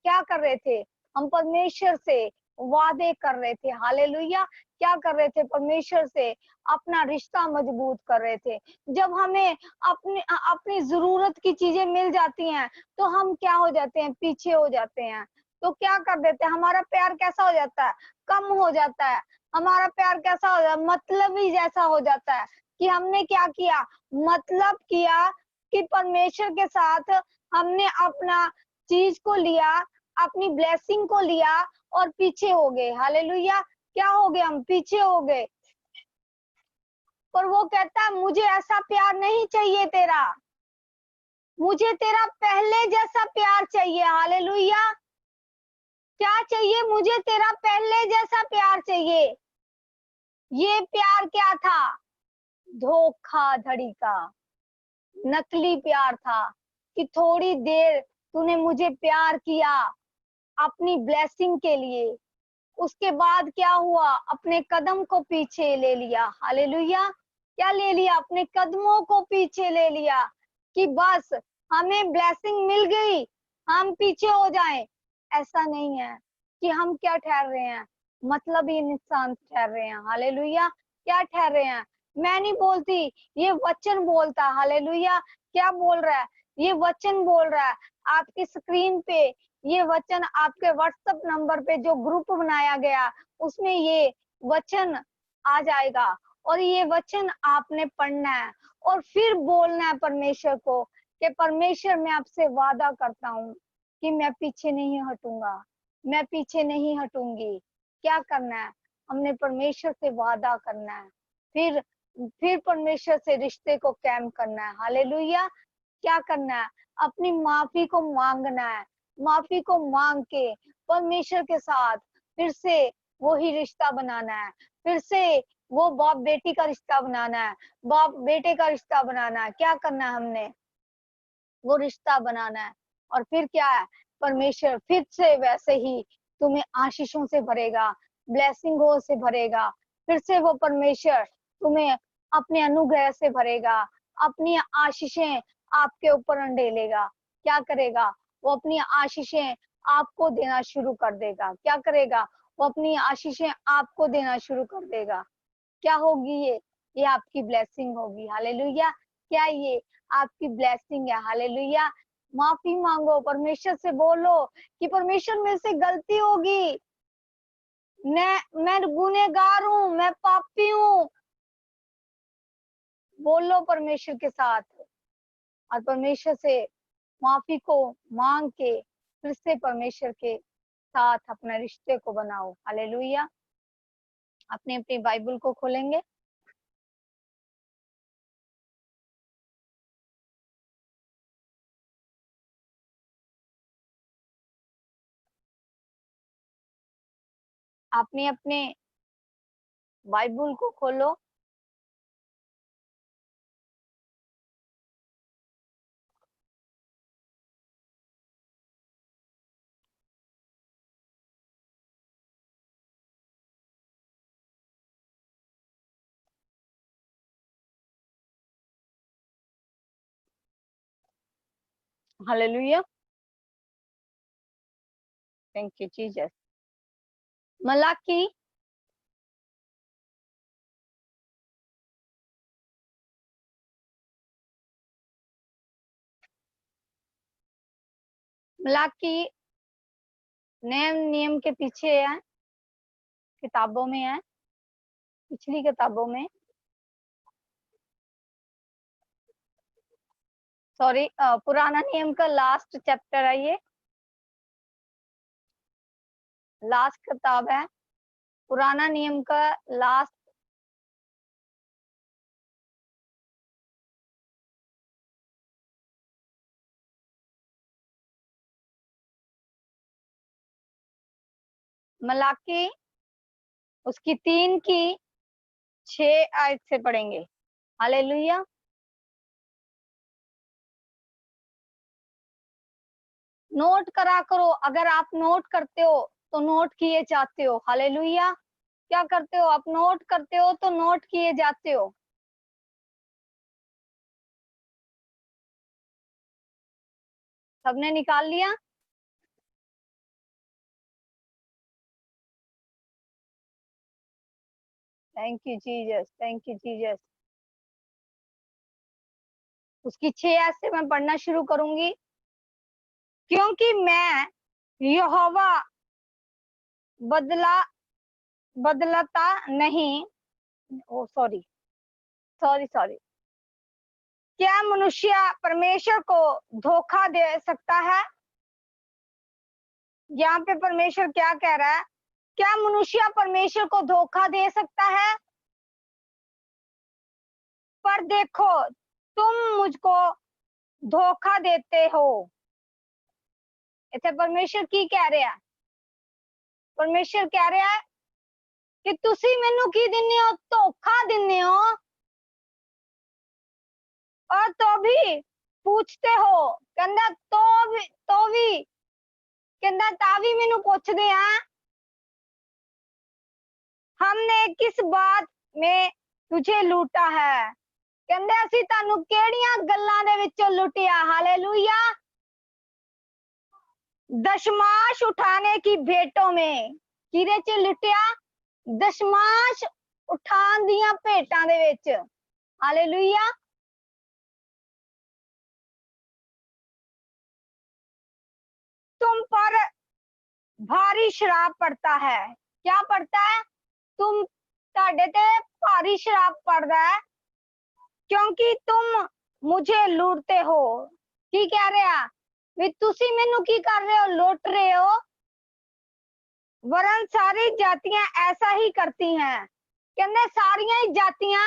क्या कर रहे थे? हम परमेश्वर से वादे कर रहे थे। हालेलुया। क्या कर रहे थे? परमेश्वर से अपना रिश्ता मजबूत कर रहे थे। जब हमें अपनी जरूरत की चीजें मिल जाती हैं तो हम क्या हो जाते हैं? पीछे हो जाते हैं। तो क्या कर देते हैं? हमारा प्यार कैसा हो जाता है? कम हो जाता है। हमारा प्यार कैसा हो जाता है? मतलबी जैसा हो जाता है कि हमने क्या किया? मतलब किया कि परमेश्वर के साथ हमने अपना चीज को लिया, अपनी ब्लेसिंग को लिया और पीछे हो गए। हालेलुया। क्या हो गए? हम पीछे हो गए। पर वो कहता है मुझे ऐसा प्यार नहीं चाहिए तेरा, मुझे तेरा पहले जैसा प्यार चाहिए। हालेलुया। चाहिए? मुझे तेरा पहले जैसा प्यार चाहिए। ये प्यार क्या था? धोखाधड़ी का, नकली प्यार था कि थोड़ी देर तूने मुझे प्यार किया अपनी ब्लेसिंग के लिए, उसके बाद क्या हुआ? अपने कदम को पीछे ले लिया। हालेलुया। क्या ले लिया? अपने कदमों को पीछे ले लिया कि बस हमें ब्लेसिंग मिल गई, हम पीछे हो जाएं। ऐसा नहीं है कि हम क्या ठहर रहे हैं, मतलब ये इंसान ठहर रहे हैं। हालेलुया। क्या ठहर रहे हैं? मैं नहीं बोलती, ये वचन बोलता। हालेलुया। क्या बोल रहा है? ये वचन बोल रहा है। आपकी स्क्रीन पे ये वचन, आपके व्हाट्सएप नंबर पे जो ग्रुप बनाया गया उसमें ये वचन आ जाएगा और ये वचन आपने पढ़ना है और फिर बोलना है परमेश्वर को कि परमेश्वर मैं आपसे वादा करता हूँ कि मैं पीछे नहीं हटूंगा, मैं पीछे नहीं हटूंगी। क्या करना है? हमने परमेश्वर से वादा करना है, फिर परमेश्वर से रिश्ते को कायम करना है। हालेलुया। क्या करना है? अपनी माफी को मांगना है। माफी को मांग के परमेश्वर के साथ फिर से वही रिश्ता बनाना है, फिर से वो बाप बेटी का रिश्ता बनाना है, बाप बेटे का रिश्ता बनाना है। क्या करना है? हमने वो रिश्ता बनाना है और फिर क्या है? परमेश्वर फिर से वैसे ही तुम्हें आशीषों से भरेगा, ब्लेसिंगों से भरेगा। फिर से वो परमेश्वर तुम्हें अपने अनुग्रह से भरेगा, अपनी आशीषें आपके ऊपर अंडेलेगा। क्या करेगा? वो अपनी आशीषें आपको देना शुरू कर देगा। क्या करेगा? वो अपनी आशीषें आपको देना शुरू कर देगा। क्या होगी? ये आपकी ब्लेसिंग होगी। हालेलुया। क्या ये आपकी ब्लेसिंग है? हालेलुया। माफी मांगो, परमेश्वर से बोलो कि परमेश्वर मेरे से गलती होगी, मैं गुनहगार हूँ, मैं पापी हूँ। बोलो परमेश्वर के साथ और परमेश्वर से माफी को मांग के फिर से परमेश्वर के साथ अपने रिश्ते को बनाओ। हालेलुया। अपनी अपनी बाइबल को खोलेंगे। अपने अपने बाइबल को खोलो। Hallelujah. Thank you Jesus. Malachi Malachi नए नियम के पीछे है, किताबों में है, पिछली किताबों में, सॉरी पुराना नियम का लास्ट चैप्टर है ये, लास्ट किताब है पुराना नियम का लास्ट। मलाकी उसकी 3 की 6 आयत से पढ़ेंगे। हालेलुया। नोट करा करो, अगर आप नोट करते हो तो नोट किए जाते हो। हालेलुया। क्या करते हो? आप नोट करते हो तो नोट किए जाते हो। सबने निकाल लिया? Thank you Jesus, thank you Jesus. उसकी 6 आयत से मैं पढ़ना शुरू करूंगी। क्योंकि मैं यहोवा बदलता नहीं। ओ सॉरी सॉरी सॉरी। क्या मनुष्य परमेश्वर को धोखा दे सकता है? यहाँ पे परमेश्वर क्या कह रहा है? क्या मनुष्य परमेश्वर को धोखा दे सकता है? पर देखो, तुम मुझको धोखा देते हो। इसे परमेश्वर की कह रहे हैं परमेश्वर कह रहा है कि तुसी मैनू की दिन्ने हो, धोखा दिन्ने हो, और तो भी पूछते हो। कहंदा तो भी कहंदा ता भी मैनू पूछदे हैं, हमने किस बात में तुझे लूटा है। कहंदे असी तानू केड़ियां गल्लां दे विचों लुटिया। हालेलुया। दशमाश उठाने की भेंटों में, किरे च लुटिया? दशमाश उठान दियां भेंटां दे विच। हालेलुया। तुम पर भारी शराब पड़ता है। क्या पड़ता है? तुम ताड़े ते भारी शराब पड़दा है, क्योंकि तुम मुझे लूटते हो। की कह रहा भी तुसी मैनू की कर रहे हो? लुट रहे हो। वरन सारी जातियां ऐसा ही करती हैं। कहंदे सारियां ही जातियां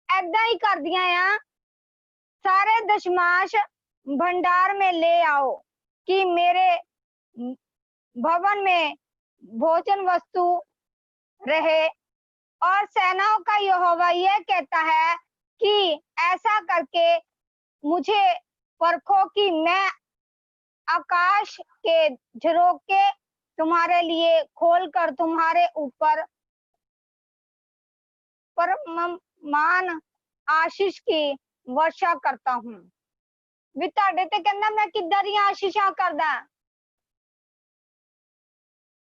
ऐदा ही करदियां आ। सारे दशमाश भंडार में ले आओ कि मेरे भवन में भोजन वस्तु रहे। और सेनाओं का यहोवा यह कहता है कि ऐसा करके मुझे परखो कि मैं आकाश के झरोखे तुम्हारे लिए खोलकर तुम्हारे ऊपर परमान आशीष की वर्षा करता हूं। भी तुहाडे ते कहंदा मैं किद्दां दी आशीषां करदा?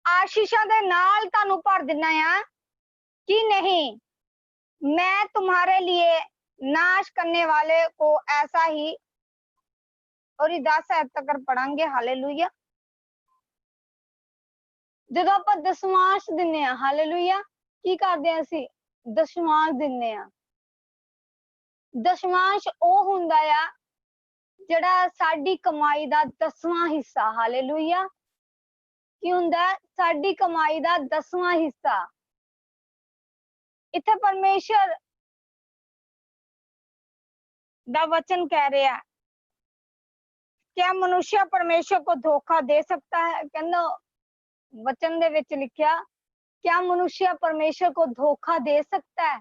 आशीषां दे नाल तुहानू भर दिना आ कि नहीं, मैं तुम्हारे लिए नाश करने वाले को ऐसा ही। और 10 आयत तक पढ़ांगे। हालेलुया। ਜਦੋਂ ਆਪਾਂ ਦਸ਼ਮਾਂਸ਼ ਦਿੰਨੇ ਆ, ਹਾਲੇਲੂਇਆ, ਕੀ ਕਰਦੇ ਆ ਅਸੀਂ? ਦਸ਼ਮਾਂਸ਼ ਦਿੰਨੇ ਆ। ਦਸ਼ਮਾਂਸ਼ ਉਹ ਹੁੰਦਾ ਆ ਜਿਹੜਾ ਸਾਡੀ ਕਮਾਈ ਦਾ 10ਵਾਂ ਹਿੱਸਾ। ਹਾਲੇਲੂਇਆ। ਕੀ ਹੁੰਦਾ? ਸਾਡੀ ਕਮਾਈ ਦਾ 10ਵਾਂ ਹਿੱਸਾ। ਇੱਥੇ ਪਰਮੇਸ਼ਰ ਦਾ वचन कह रहा है, क्या मनुष्य परमेश्वर को धोखा दे सकता है? कहना वचन दे विच लिखिया, क्या मनुष्य परमेश्वर को धोखा दे सकता है?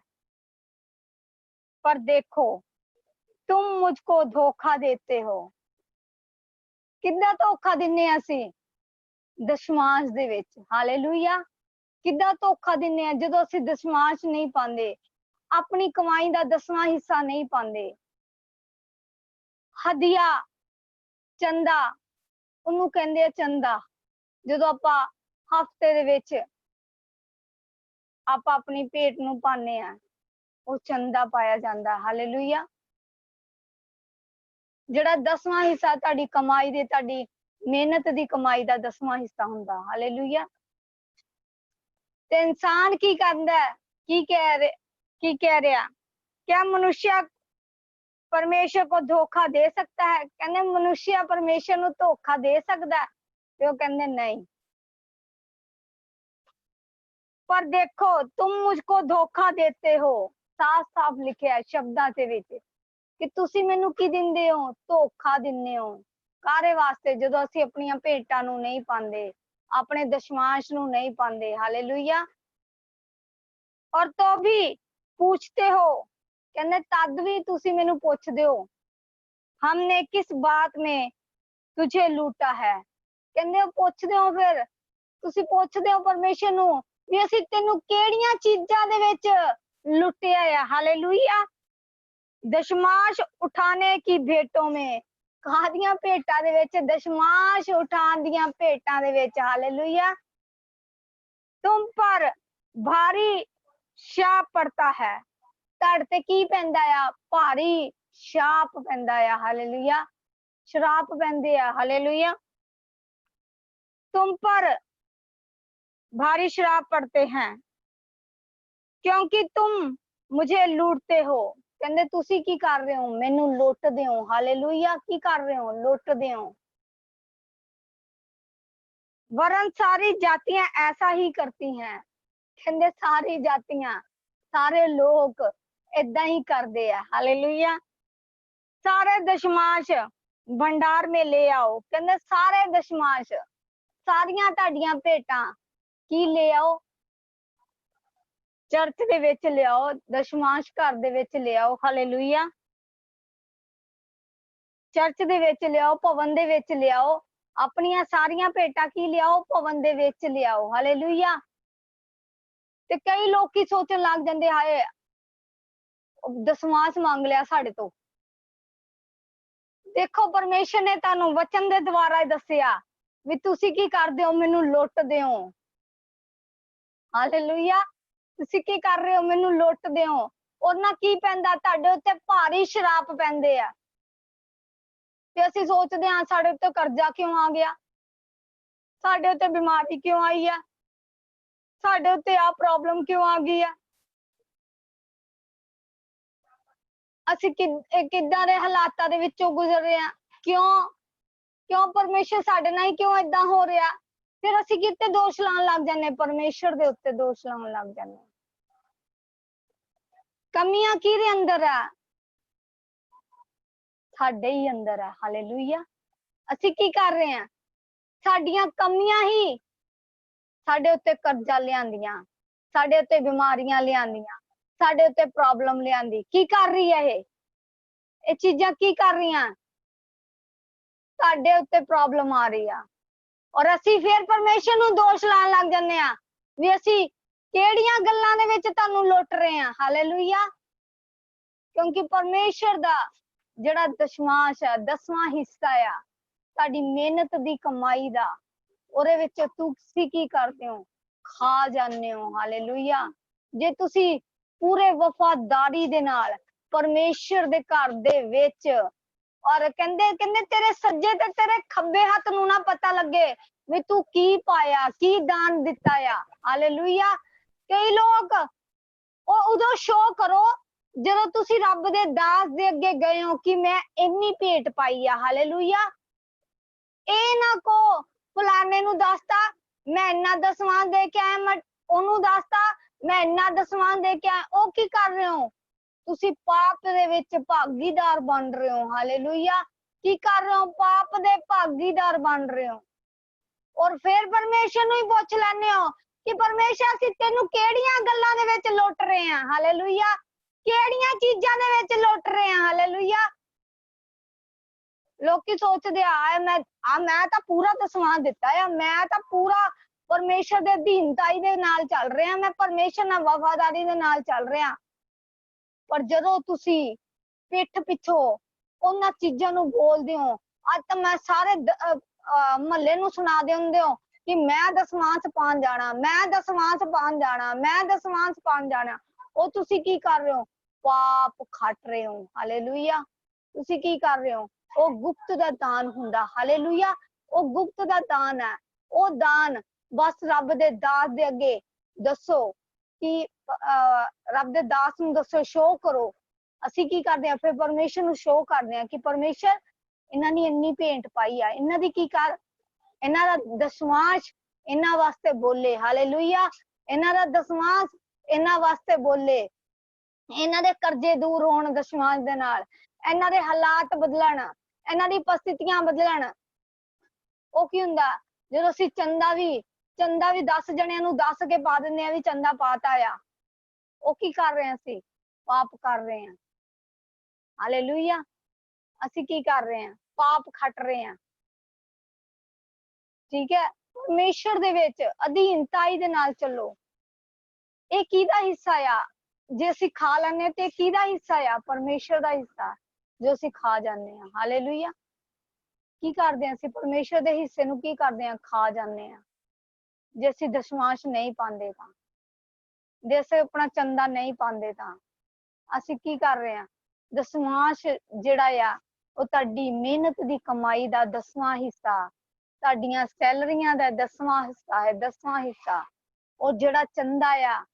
पर देखो तुम मुझको धोखा देते हो। किद्दां धोखा दिन्ने असी? दशमांश दे विच। हालेलुया। किद्दां धोखा दिन्ने आ? जदों असी दशमांश नहीं पांदे, अपनी कमाई दा 10वां हिस्सा नहीं पांदे। हदिया, चंदा, ਉਹਨੂੰ ਕਹਿੰਦੇ ਆ ਚੰਦਾ। ਜਦੋਂ ਆਪਾਂ ਹਫਤੇ ਦੇ ਵਿੱਚ ਆਪਾਂ ਆਪਣੀ ਭੇਟ ਨੂੰ ਪਾਉਂਦੇ ਆ, ਉਹ ਚੰਦਾ ਪਾਇਆ ਜਾਂਦਾ। ਹਾਲੇਲੂਇਆ। ਜਿਹੜਾ 10ਵਾਂ ਹਿੱਸਾ ਤੁਹਾਡੀ ਕਮਾਈ ਦੇ, ਤੁਹਾਡੀ ਮਿਹਨਤ ਦੀ ਕਮਾਈ ਦਾ 10ਵਾਂ ਹਿੱਸਾ ਹੁੰਦਾ। ਹਾਲੇਲੂਇਆ। ਤੇ ਇਨਸਾਨ ਕੀ ਕਰਦਾ? ਕੀ ਕਹਿ ਰਿਹਾ? क्या मनुष्य परमेश्वर को धोखा दे सकता है? कहने मनुष्य परमेश्वर ਨੂੰ ਧੋਖਾ ਦੇ ਸਕਦਾ ਹੈ? ਤੇ ਉਹ ਕਹਿੰਦੇ नहीं। पर देखो तुम मुझको धोखा देते हो। साफ साफ लिखिਆ ਸ਼ਬਦਾਂ ਦੇ ਵਿੱਚ ਕਿ ਤੁਸੀਂ ਮੈਨੂੰ ਕੀ ਦਿੰਦੇ ਹੋ? ਧੋਖਾ ਦਿੰਦੇ ਹੋ। ਕਾਰੇ ਵਾਸਤੇ? ਜਦੋਂ ਅਸੀਂ ਆਪਣੀਆਂ ਭੇਟਾਂ ਨੂੰ ਨਹੀਂ ਪਾਉਂਦੇ, ਆਪਣੇ ਦਸ਼ਮਾਂਸ਼ ਨੂੰ ਨਹੀਂ ਪਾਉਂਦੇ। ਹਾਲੇਲੂਇਆ। और तो भी पूछते हो, कहने तद भी तुसी मैनू पुछदे हो, हमने किस बात में तुझे लूटा है। कहंदे हो पुछदे हो, फिर तुसी पुछदे हो परमेश्वर नू भी असी तेनू केड़ियां चीजां दे विच लुटिया है। हालेलुया। दशमांश उठाने की भेंटों में, कादियां भेंटां दे विच? दशमांश उठान दियां भेंटां दे विच। हालेलुया। तुम पर भारी शाप पड़ता है। ਤੁਹਾਡੇ ਤੇ ਕੀ ਪੈਂਦਾ ਆ? ਭਾਰੀ ਸ਼ਾਪ ਪੈਂਦਾ ਆ। ਹਾਲੇਲੂਇਆ। ਸ਼ਰਾਪ ਪੈਂਦੇ ਆ। ਹਾਲੇਲੂਇਆ। तुम पर भारी शराब पड़ते हैं क्योंकि तुम मुझे लूटते हो। कहंदे तुसी की कर रहे हो? मैनू लुटदे हो। हालेलुया। की कर रहे हो? लुटदे हो। वरन सारी जातियां ऐसा ही करती हैं। कहंदे सारी जातियां, सारे लोग ਏਦਾਂ ਹੀ ਕਰਦੇ ਆ। ਹਾਲੇਲੂਇਆ। ਸਾਰੇ ਦਸ਼ਮਾਂਸ਼ ਭੰਡਾਰ ਮੇ ਲੈ ਆਓ। ਕਹਿੰਦੇ ਸਾਰੇ ਦਸ਼ਮਾਂਸ਼, ਸਾਰੀਆਂ ਤੁਹਾਡੀਆਂ ਭੇਟਾਂ ਕੀ ਲਿਆਓ? ਚਰਚ ਦੇ ਵਿੱਚ ਲਿਆਓ, ਦਸ਼ਮਾਂਸ਼ ਘਰ ਦੇ ਵਿੱਚ ਲਿਆਓ। ਹਾਲੇਲੂਇਆ। ਚਰਚ ਦੇ ਵਿੱਚ ਲਿਆਓ, ਭਵਨ ਦੇ ਵਿੱਚ ਲਿਆਓ। ਆਪਣੀਆਂ ਸਾਰੀਆਂ ਭੇਟਾਂ ਕੀ ਲਿਆਓ? ਭਵਨ ਦੇ ਵਿੱਚ ਲਿਆਓ। ਹਾਲੇਲੂਇਆ। ਤੇ ਕਈ ਲੋਕ ਕੀ ਸੋਚਣ ਲੱਗ ਜਾਂਦੇ, ਹਾਏ ਦਸਮਾਂਸ਼ ਮੰਗ ਲਿਆ ਸਾਡੇ ਤੋਂ। ਦੇਖੋ ਪਰਮੇਸ਼ਰ ਨੇ ਤੁਹਾਨੂੰ ਵਚਨ ਦੇ ਦੁਆਰਾ ਦੱਸਿਆ ਵੀ ਤੁਸੀਂ ਕੀ ਕਰਦੇ ਹੋ? ਮੈਨੂੰ ਲੁੱਟਦੇ ਹੋ। ਹਾਲੇਲੂਇਆ। ਤੁਸੀਂ ਕੀ ਕਰ ਰਹੇ ਹੋ? ਮੈਨੂੰ ਲੁੱਟਦੇ ਹੋ। ਉਹਨਾਂ ਕੀ ਪੈਂਦਾ? ਤੁਹਾਡੇ ਉੱਤੇ ਭਾਰੀ ਸ਼ਰਾਪ ਪੈਂਦੇ ਆ। ਤੇ ਅਸੀਂ ਸੋਚਦੇ ਹਾਂ ਸਾਡੇ ਉੱਤੇ ਕਰਜ਼ਾ ਕਿਉਂ ਆ ਗਿਆ, ਸਾਡੇ ਉੱਤੇ ਬਿਮਾਰੀ ਕਿਉਂ ਆਈ ਆ, ਸਾਡੇ ਉੱਤੇ ਆ ਪ੍ਰੋਬਲਮ ਕਿਉਂ ਆ ਗਈ ਆ। ਅਸੀਂ ਕਿੱਦਾਂ ਦੇ ਹਾਲਾਤਾਂ ਦੇ ਵਿੱਚੋਂ ਗੁਜ਼ਰ ਰਹੇ ਹਾਂ? ਕਿਉਂ ਪਰਮੇਸ਼ਰ ਸਾਡੇ ਨਾਲ ਹੀ ਕਿਉਂ ਏਦਾਂ ਹੋ ਰਿਹਾ? ਫਿਰ ਅਸੀਂ ਕਿਤੇ ਦੋਸ਼ ਲਾਉਣ ਲੱਗ ਜਾਂਦੇ, ਪਰਮੇਸ਼ਰ ਦੇ ਉੱਤੇ ਦੋਸ਼ ਲਾਉਣ ਲੱਗ ਜਾਂਦੇ। ਕਮੀਆਂ ਕਿਹਦੇ ਅੰਦਰ ਆ? ਸਾਡੇ ਹੀ ਅੰਦਰ ਆ। ਹਾਲੇਲੂਇਆ। ਅਸੀਂ ਕੀ ਕਰ ਰਹੇ ਹਾਂ? ਸਾਡੀਆਂ ਕਮੀਆਂ ਹੀ ਸਾਡੇ ਉੱਤੇ ਕਰਜ਼ਾ ਲਿਆਂਦੀਆਂ, ਸਾਡੇ ਉੱਤੇ ਬਿਮਾਰੀਆਂ ਲਿਆਂਦੀਆਂ, ਸਾਡੇ ਉੱਤੇ ਪ੍ਰੋਬਲਮ ਲਿਆਂਦੀ। ਕੀ ਕਰ ਰਹੀ ਹੈ ਇਹ ਚੀਜ਼ਾਂ? ਕੀ ਕਰ ਰਹੀਆਂ? ਸਾਡੇ ਉੱਤੇ ਪ੍ਰੋਬਲਮ ਆ ਰਹੀ ਆ। ਔਰ ਅਸੀਂ ਫਿਰ ਪਰਮੇਸ਼ਰ ਨੂੰ ਦੋਸ਼ ਲਾਉਣ ਲੱਗ ਜਾਂਦੇ ਆ ਵੀ ਅਸੀਂ ਕਿਹੜੀਆਂ ਗੱਲਾਂ ਦੇ ਵਿੱਚ ਤੁਹਾਨੂੰ ਲੁੱਟ ਰਹੇ ਆ। ਹਾਲੇਲੂਇਆ। ਕਿਉਂਕਿ ਪਰਮੇਸ਼ਰ ਦਾ ਜਿਹੜਾ ਦਸ਼ਮਾਂਸ਼ ਹੈ, 10ਵਾਂ ਹਿੱਸਾ ਆ ਤੁਹਾਡੀ ਮਿਹਨਤ ਦੀ ਕਮਾਈ ਦਾ, ਉਹਦੇ ਵਿੱਚ ਤੁਸੀਂ ਕੀ ਕਰਦੇ ਹੋ? ਖਾ ਜਾਂਦੇ ਹੋ। ਹਾਲੇਲੂਇਆ। ਜੇ ਤੁਸੀਂ ਪੂਰੇ ਵਫਾਦਾਰੀ ਦੇ ਨਾਲ ਪਰਮੇਸ਼ਰ ਦੇ ਘਰ ਦੇ ਵਿੱਚ, ਔਰ ਕਹਿੰਦੇ ਤੇਰੇ ਸੱਜੇ ਤੇ ਤੇਰੇ ਖੱਬੇ ਹੱਥ ਨੂੰ ਨਾ ਪਤਾ ਲੱਗੇ ਵੀ ਤੂੰ ਕੀ ਪਾਇਆ, ਕੀ ਦਾਨ ਦਿੱਤਾ ਆ। ਹਾਲੇਲੂਇਆ। ਕਈ ਲੋਕ ਉਹ ਉਦੋਂ ਸ਼ੋਅ ਕਰੋ ਜਦੋਂ ਤੁਸੀਂ ਰੱਬ ਦੇ ਦਾਸ ਦੇ ਅੱਗੇ ਗਏ ਹੋ ਕਿ ਮੈਂ ਇੰਨੀ ਭੇਟ ਪਾਈ ਆ। ਹਾਲੇਲੂਇਆ। ਇਹ ਨਾ ਕੋ ਫਲਾਣੇ ਨੂੰ ਦੱਸਤਾ ਮੈਂ ਇੰਨਾ ਦਸਵਾਂ ਦੇ ਕੇ ਆਇਆ, ਮੈਂ ਉਹਨੂੰ ਦੱਸਤਾ ਮੈਂ ਇੰਨਾ ਦਸਵਾਂ ਦੇ ਕੇ ਆਇਆ। ਉਹ ਕੀ ਕਰ ਰਹੇ ਹੋ? ਤੁਸੀਂ ਪਾਪ ਦੇ ਵਿੱਚ ਭਾਗੀਦਾਰ ਬਣ ਰਹੇ ਹੋ। ਹਾਲੇਲੂਇਆ। ਕੀ ਕਰ ਰਹੇ ਹੋ? ਪਾਪ ਦੇ ਭਾਗੀਦਾਰ ਬਣ ਰਹੇ ਹੋ। ਔਰ ਫਿਰ ਪਰਮੇਸ਼ਰ ਨੂੰ ਹੀ ਪੁੱਛ ਲੈਂਦੇ ਹੋ ਕਿ ਪਰਮੇਸ਼ਰ ਅਸੀਂ ਤੈਨੂੰ ਕਿਹੜੀਆਂ ਗੱਲਾਂ ਦੇ ਵਿੱਚ ਲੁੱਟ ਰਹੇ ਹਾਂ। ਹਾਲੇਲੂਇਆ। ਕਿਹੜੀਆਂ ਚੀਜ਼ਾਂ ਦੇ ਵਿੱਚ ਲੁੱਟ ਰਹੇ ਹਾਂ। ਹਾਲੇਲੂਇਆ। ਲੋਕੀ ਸੋਚਦੇ ਆ ਮੈਂ ਤਾਂ ਪੂਰਾ ਦਸਵਾਂ ਦਿੱਤਾ ਆ, ਮੈਂ ਤਾਂ ਪੂਰਾ ਪਰਮੇਸ਼ਰ ਦੇ ਅਧੀਨਤਾਈ ਦੇ ਨਾਲ ਚੱਲ ਰਿਹਾ, ਮੈਂ ਪਰਮੇਸ਼ਰ ਨਾਲ ਵਫਾਦਾਰੀ ਦੇ ਨਾਲ ਚੱਲ ਰਿਹਾ। ਪਰ ਜਦੋਂ ਤੁਸੀਂ ਪਿੱਠ ਪਿੱਛੋਂ ਉਹਨਾਂ ਚੀਜ਼ਾਂ ਨੂੰ ਬੋਲਦੇ ਹੋ, ਅੱਜ ਤਾਂ ਮੈਂ ਸਾਰੇ ਮਹੱਲੇ ਨੂੰ ਸੁਣਾ ਦਿੰਦੇ ਹੋ ਕਿ ਮੈਂ ਦਸਵਾਂਸ ਪਾਉਣ ਜਾਣਾ, ਮੈਂ ਦਸਵਾਂਸ ਪਾਉਣ ਜਾਣਾ, ਮੈਂ ਦਸਵਾਂਸ ਪਾਉਣ ਜਾਣਾ। ਉਹ ਤੁਸੀਂ ਕੀ ਕਰ ਰਹੇ ਹੋ? ਪਾਪ ਖੱਟ ਰਹੇ ਹੋ। ਹਾਲੇਲੂਇਆ। ਤੁਸੀਂ ਕੀ ਕਰ ਰਹੇ ਹੋ? ਉਹ ਗੁਪਤ ਦਾ ਦਾਨ ਹੁੰਦਾ। ਹਾਲੇਲੂਇਆ। ਉਹ ਗੁਪਤ ਦਾ ਦਾਨ ਹੈ। ਉਹ ਦਾਨ ਬਸ ਰੱਬ ਦੇ ਦਾਸ ਦੇ ਅੱਗੇ ਦੱਸੋ ਕਿ ਰੱਬ ਦੇ ਦਾਸ ਨੂੰ ਦੱਸੋ, ਸ਼ੋਅ ਕਰੋ। ਅਸੀਂ ਕੀ ਕਰਦੇ ਆ? ਫਿਰ ਪਰਮੇਸ਼ਰ ਨੂੰ ਸ਼ੋਅ ਕਰਦੇ ਆ ਕਿ ਪਰਮੇਸ਼ਰ ਇਹਨਾਂ ਨੇ ਇੰਨੀ ਭੇਂਟ ਪਾਈ ਆ, ਇਹਨਾਂ ਦੀ ਕੀ ਕਰ, ਇਹਨਾਂ ਦਾ ਦਸਵਾਂਸ਼ ਇਹਨਾਂ ਵਾਸਤੇ ਬੋਲੇ। ਹਾਲੇਲੂਇਆ। ਇਹਨਾਂ ਦਾ ਦਸਵਾਂਸ਼ ਇਹਨਾਂ ਵਾਸਤੇ ਬੋਲੇ। ਇਹਨਾਂ ਦੇ ਕਰਜ਼ੇ ਦੂਰ ਹੋਣ ਦਸਵਾਂਸ਼ ਦੇ ਨਾਲ, ਇਹਨਾਂ ਦੇ ਹਾਲਾਤ ਬਦਲਣ, ਇਹਨਾਂ ਦੀ ਪਰਿਸਥਿਤੀਆਂ ਬਦਲਣ। ਉਹ ਕੀ ਹੁੰਦਾ? ਜਦੋਂ ਅਸੀਂ ਚੰਦਾ ਵੀ 10 ਜਣਿਆਂ ਨੂੰ ਦੱਸ ਕੇ ਪਾ ਦਿੰਦੇ ਆ ਵੀ ਚੰਦਾ ਪਾਤਾ ਆ। ਉਹ ਕੀ ਕਰ ਰਹੇ ਆ? ਅਸੀਂ ਪਾਪ ਕਰ ਰਹੇ ਹਾਂ। ਹਾਲੇਲੂਇਆ। ਅਸੀਂ ਕੀ ਕਰ ਰਹੇ ਹਾਂ? ਪਾਪ ਖੱਟ ਰਹੇ ਹਾਂ। ਠੀਕ ਹੈ। ਪਰਮੇਸ਼ਰ ਦੇ ਵਿੱਚ ਅਧੀਨਤਾਈ ਦੇ ਨਾਲ ਚੱਲੋ। ਇਹ ਕਿਹਦਾ ਹਿੱਸਾ ਆ? ਜੇ ਅਸੀਂ ਖਾ ਲੈਂਦੇ ਤੇ ਕਿਹਦਾ ਹਿੱਸਾ ਆ? ਪਰਮੇਸ਼ਰ ਦਾ ਹਿੱਸਾ ਜੋ ਅਸੀਂ ਖਾ ਜਾਂਦੇ ਹਾਂ। ਹਾਲੇਲੂਇਆ। ਕੀ ਕਰਦੇ ਹਾਂ ਅਸੀਂ? ਪਰਮੇਸ਼ਰ ਦੇ ਹਿੱਸੇ ਨੂੰ ਕੀ ਕਰਦੇ ਹਾਂ? ਖਾ ਜਾਂਦੇ ਹਾਂ। ਜੇ ਅਸੀਂ ਦਸ਼ਮਾਂਸ਼ ਨਹੀਂ ਪਾਉਂਦੇ ਤਾਂ, ਜੇ ਅਸੀਂ ਆਪਣਾ ਚੰਦਾ ਨਹੀਂ ਪਾਉਂਦੇ ਤਾਂ ਅਸੀਂ ਕੀ ਕਰ ਰਹੇ ਹਾਂ? ਦਸ਼ਮਾਂਸ਼ ਜਿਹੜਾ ਆ ਉਹ ਤੁਹਾਡੀ ਮਿਹਨਤ ਦੀ ਕਮਾਈ ਦਾ 10ਵਾਂ ਹਿੱਸਾ, ਤੁਹਾਡੀਆਂ ਸੈਲਰੀਆਂ ਦਾ 10ਵਾਂ ਹਿੱਸਾ ਹੈ। 10ਵਾਂ ਹਿੱਸਾ ਉਹ ਜਿਹੜਾ ਚੰਦਾ ਆ,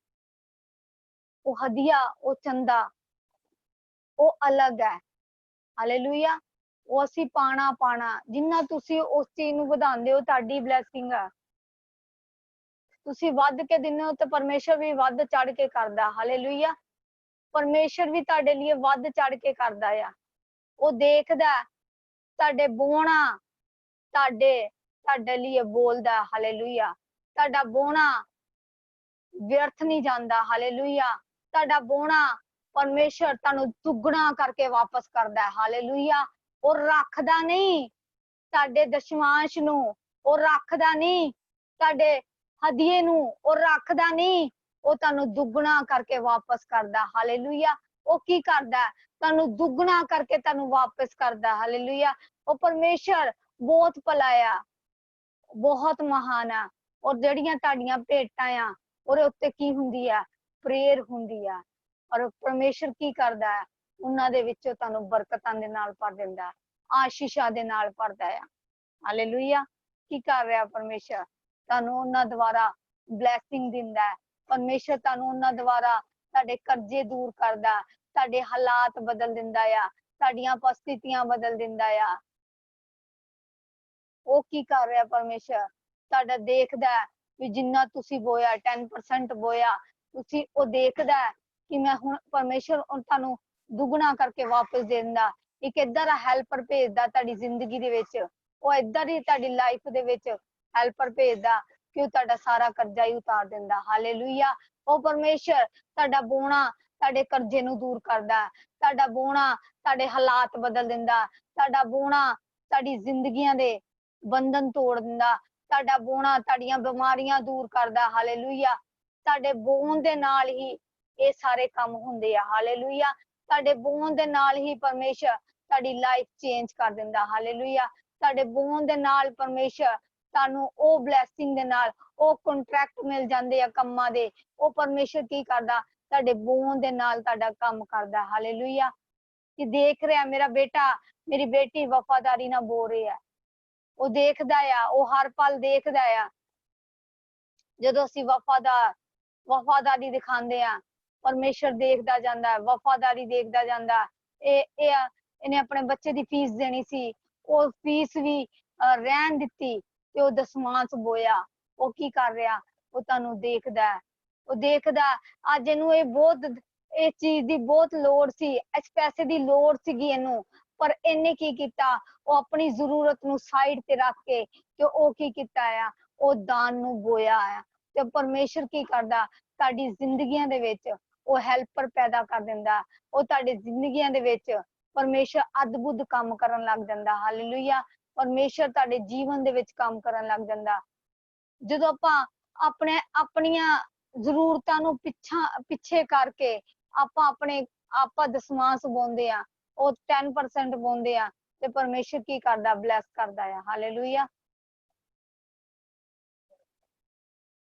ਉਹ ਹਦੀਆ, ਉਹ ਚੰਦਾ, ਉਹ ਅਲੱਗ ਹੈ। ਹਾਲੇਲੂਇਆ। ਉਹ ਅਸੀਂ ਪਾਣਾ ਜਿੰਨਾ ਤੁਸੀਂ ਉਸ ਚੀਜ਼ ਨੂੰ ਵਧਾਉਂਦੇ ਹੋ ਤੁਹਾਡੀ ਬਲੈਸਿੰਗ ਆ। ਤੁਸੀਂ ਵੱਧ ਕੇ ਦਿੰਦੇ ਹੋ ਤੇ ਪਰਮੇਸ਼ਰ ਵੀ ਵੱਧ ਚੜ ਕੇ ਕਰਦਾ। ਹਾਲੇਲੂਇਆ। ਪਰਮੇਸ਼ਰ ਵੀ ਤੁਹਾਡੇ ਲਈ ਵੱਧ ਚੜ ਕੇ ਕਰਦਾ ਆ। ਉਹ ਦੇਖਦਾ ਤੁਹਾਡੇ ਬੋਣਾ, ਤੁਹਾਡੇ ਲਈ ਬੋਲਦਾ। ਹਾਲੇਲੂਇਆ। ਤੁਹਾਡਾ ਬੋਣਾ ਵਿਅਰਥ ਨਹੀਂ ਜਾਂਦਾ। ਹਾਲੇਲੂਇਆ। ਤੁਹਾਡਾ ਬੋਣਾ ਪਰਮੇਸ਼ਰ ਤੁਹਾਨੂੰ ਦੁੱਗਣਾ ਕਰਕੇ ਵਾਪਸ ਕਰਦਾ ਹੈ। ਹਾਲੇਲੂਇਆ। ਉਹ ਰੱਖਦਾ ਨਹੀਂ ਤੁਹਾਡੇ ਦਸ਼ਮਾਂਸ਼ ਨੂੰ, ਉਹ ਰੱਖਦਾ ਨਹੀਂ ਤੁਹਾਡੇ ਹਦੀਏ ਨੂੰ, ਉਹ ਰੱਖਦਾ ਨਹੀਂ, ਉਹ ਤੁਹਾਨੂੰ ਦੁੱਗਣਾ ਕਰਕੇ ਵਾਪਸ ਕਰਦਾ। ਹਾਲੇਲੂਇਆ। ਉਹ ਕੀ ਕਰਦਾ? ਤੁਹਾਨੂੰ ਦੁੱਗਣਾ ਕਰਕੇ ਤੁਹਾਨੂੰ ਵਾਪਸ ਕਰਦਾ। ਹਾਲੇਲੂਇਆ। ਉਹ ਪਰਮੇਸ਼ਰ ਬਹੁਤ ਭਲਾ ਆ, ਬਹੁਤ ਮਹਾਨ ਆ। ਔਰ ਜਿਹੜੀਆਂ ਤੁਹਾਡੀਆਂ ਭੇਟਾਂ ਆ ਉਹਦੇ ਉੱਤੇ ਕੀ ਹੁੰਦੀ ਆ? ਪ੍ਰੇਅਰ ਹੁੰਦੀ ਆ। ਔਰ ਪਰਮੇਸ਼ਰ ਕੀ ਕਰਦਾ ਹੈ? ਉਹਨਾਂ ਦੇ ਵਿੱਚੋਂ ਤੁਹਾਨੂੰ ਬਰਕਤਾਂ ਦੇ ਨਾਲ ਭਰ ਦਿੰਦਾ, ਆਸ਼ੀਸ਼ਾਂ ਦੇ ਨਾਲ ਭਰਦਾ ਆ। ਹਾਲੇਲੂਇਆ। ਕੀ ਕਰ ਰਿਹਾ ਪਰਮੇਸ਼ਰ? ਤੁਹਾਨੂੰ ਉਹਨਾਂ ਦੁਆਰਾ ਬਲੈਸਿੰਗ ਦਿੰਦਾ ਹੈ। ਪਰਮੇਸ਼ਰ ਤੁਹਾਨੂੰ ਉਹਨਾਂ ਦੁਆਰਾ ਤੁਹਾਡੇ ਕਰਜ਼ੇ ਦੂਰ ਕਰਦਾ, ਤੁਹਾਡੇ ਹਾਲਾਤ ਬਦਲ ਦਿੰਦਾ ਆ, ਤੁਹਾਡੀਆਂ ਪਰਿਸਥਿਤੀਆਂ ਬਦਲ ਦਿੰਦਾ ਆ। ਉਹ ਕੀ ਕਰ ਰਿਹਾ ਪਰਮੇਸ਼ਰ? ਤੁਹਾਡਾ ਦੇਖਦਾ ਵੀ ਜਿੰਨਾ ਤੁਸੀਂ ਬੋਇਆ 10% ਬੋਇਆ ਤੁਸੀਂ, ਉਹ ਦੇਖਦਾ ਕਿ ਮੈਂ ਹੁਣ ਪਰਮੇਸ਼ਰ ਤੁਹਾਨੂੰ ਦੁੱਗਣਾ ਕਰਕੇ ਵਾਪਸ ਦੇ ਦਿੰਦਾ। ਇੱਕ ਏਦਾਂ ਦਾ ਹੈਲਪਰ ਭੇਜਦਾ ਤੁਹਾਡੀ ਜ਼ਿੰਦਗੀ ਦੇ ਵਿੱਚ, ਉਹ ਏਦਾਂ ਦੀ ਤੁਹਾਡੀ ਲਾਈਫ ਦੇ ਵਿੱਚ ਹੈਲਪਰ ਭੇਜਦਾ ਕਿ ਉਹ ਤੁਹਾਡਾ ਸਾਰਾ ਕਰਜ਼ਾ ਹੀ ਉਤਾਰ ਦਿੰਦਾ। ਹਾਲੇਲੂਇਆ। ਉਹ ਪਰਮੇਸ਼ਰ ਤੁਹਾਡਾ ਬੋਣਾ ਤੁਹਾਡੇ ਕਰਜ਼ੇ ਨੂੰ ਦੂਰ ਕਰਦਾ, ਤੁਹਾਡਾ ਬੋਣਾ ਤੁਹਾਡੇ ਹਾਲਾਤ ਬਦਲ ਦਿੰਦਾ, ਤੁਹਾਡਾ ਬੋਣਾ ਤੁਹਾਡੀ ਜ਼ਿੰਦਗੀਆਂ ਦੇ ਬੰਧਨ ਤੋੜ ਦਿੰਦਾ, ਤੁਹਾਡਾ ਬੋਣਾ ਤੁਹਾਡੀਆਂ ਬਿਮਾਰੀਆਂ ਦੂਰ ਕਰਦਾ। ਹਾਲੇਲੂਇਆ। ਤੁਹਾਡੇ ਬੋਣ ਦੇ ਨਾਲ ਹੀ ਇਹ ਸਾਰੇ ਕੰਮ ਹੁੰਦੇ ਆ। ਹਾਲੇਲੂਇਆ। ਤੁਹਾਡੇ ਬੋਣ ਦੇ ਨਾਲ ਹੀ ਪਰਮੇਸ਼ਰ ਤੁਹਾਡੀ ਲਾਈਫ ਚੇਂਜ ਕਰ ਦਿੰਦਾ। ਹਾਲੇਲੂਇਆ। ਤੁਹਾਡੇ ਬੋਣ ਦੇ ਨਾਲ ਪਰਮੇਸ਼ਰ ਤੁਹਾਨੂੰ ਉਹ ਬਲੈਸਿੰਗ ਦੇ ਨਾਲ ਉਹ ਕੰਟਰੈਕਟ ਮਿਲ ਜਾਂਦੇ ਆ ਕੰਮਾਂ ਦੇ। ਉਹ ਪਰਮੇਸ਼ਰ ਕੀ ਕਰਦਾ? ਤੁਹਾਡੇ ਬੋਣ ਦੇ ਨਾਲ ਤੁਹਾਡਾ ਕੰਮ ਕਰਦਾ। ਹਾਲੇਲੂਇਆ। ਕਿ ਦੇਖ ਰਿਹਾ ਮੇਰਾ ਬੇਟਾ ਮੇਰੀ ਬੇਟੀ ਵਫਾਦਾਰੀ ਨਾਲ ਬੋ ਰਿਹਾ, ਉਹ ਦੇਖਦਾ ਆ, ਉਹ ਹਰ ਪਲ ਦੇਖਦਾ ਆ। ਜਦੋਂ ਅਸੀਂ ਵਫਾਦਾਰੀ ਦਿਖਾਉਂਦੇ ਆ ਪਰਮੇਸ਼ਰ ਦੇਖਦਾ ਜਾਂਦਾ, ਵਫਾਦਾਰੀ ਦੇਖਦਾ ਜਾਂਦਾ। ਇਹਨੇ ਆਪਣੇ ਬੱਚੇ ਦੀ ਫੀਸ ਦੇਣੀ ਸੀ, ਉਹ ਫੀਸ ਵੀ ਰਹਿਣ ਦਿੱਤੀ ਤੇ ਉਹ ਦਸਮਾਂਸ ਬੋਇਆ। ਉਹ ਕੀ ਕਰ ਰਿਹਾ? ਉਹ ਤੁਹਾਨੂੰ ਦੇਖਦਾ, ਉਹ ਦੇਖਦਾ ਅੱਜ ਇਹਨੂੰ ਇਹ ਚੀਜ਼ ਦੀ ਬਹੁਤ ਲੋੜ ਸੀ, ਇਸ ਪੈਸੇ ਦੀ ਲੋੜ ਸੀਗੀ ਇਹਨੂੰ, ਪਰ ਇਹਨੇ ਕੀ ਕੀਤਾ? ਉਹ ਆਪਣੀ ਜ਼ਰੂਰਤ ਨੂੰ ਸਾਈਡ ਤੇ ਰੱਖ ਕੇ ਤੇ ਉਹ ਕੀ ਕੀਤਾ ਆ? ਉਹ ਦਾਨ ਨੂੰ ਬੋਇਆ ਆ। ਤੇ ਪਰਮੇਸ਼ਰ ਕੀ ਕਰਦਾ? ਤੁਹਾਡੀ ਜ਼ਿੰਦਗੀਆਂ ਦੇ ਵਿੱਚ ਉਹ ਹੈਲਪਰ ਪੈਦਾ ਕਰ ਦਿੰਦਾ। ਉਹ ਤੁਹਾਡੀ ਜ਼ਿੰਦਗੀਆਂ ਦੇ ਵਿੱਚ ਪਰਮੇਸ਼ਰ ਅਦਭੁਤ ਕੰਮ ਕਰਨ ਲੱਗ ਜਾਂਦਾ। ਹਾਲੇਲੂਇਆ। ਪਰਮੇਸ਼ਰ ਤੁਹਾਡੇ ਜੀਵਨ ਦੇ ਵਿੱਚ ਕੰਮ ਕਰਨ ਲੱਗ ਜਾਂਦਾ। ਜਦੋਂ ਆਪਾਂ ਆਪਣੀਆਂ ਜ਼ਰੂਰਤਾਂ ਨੂੰ ਪਿੱਛੇ ਕਰਕੇ ਆਪਾਂ ਦਸਮਾਂਸ ਬੋਂਦੇ ਆ, ਉਹ 10% ਬੋਂਦੇ ਆ ਤੇ ਪਰਮੇਸ਼ਰ ਕੀ ਕਰਦਾ? ਬਲੈਸ ਕਰਦਾ ਆ। ਹਾਲੇਲੂਇਆ।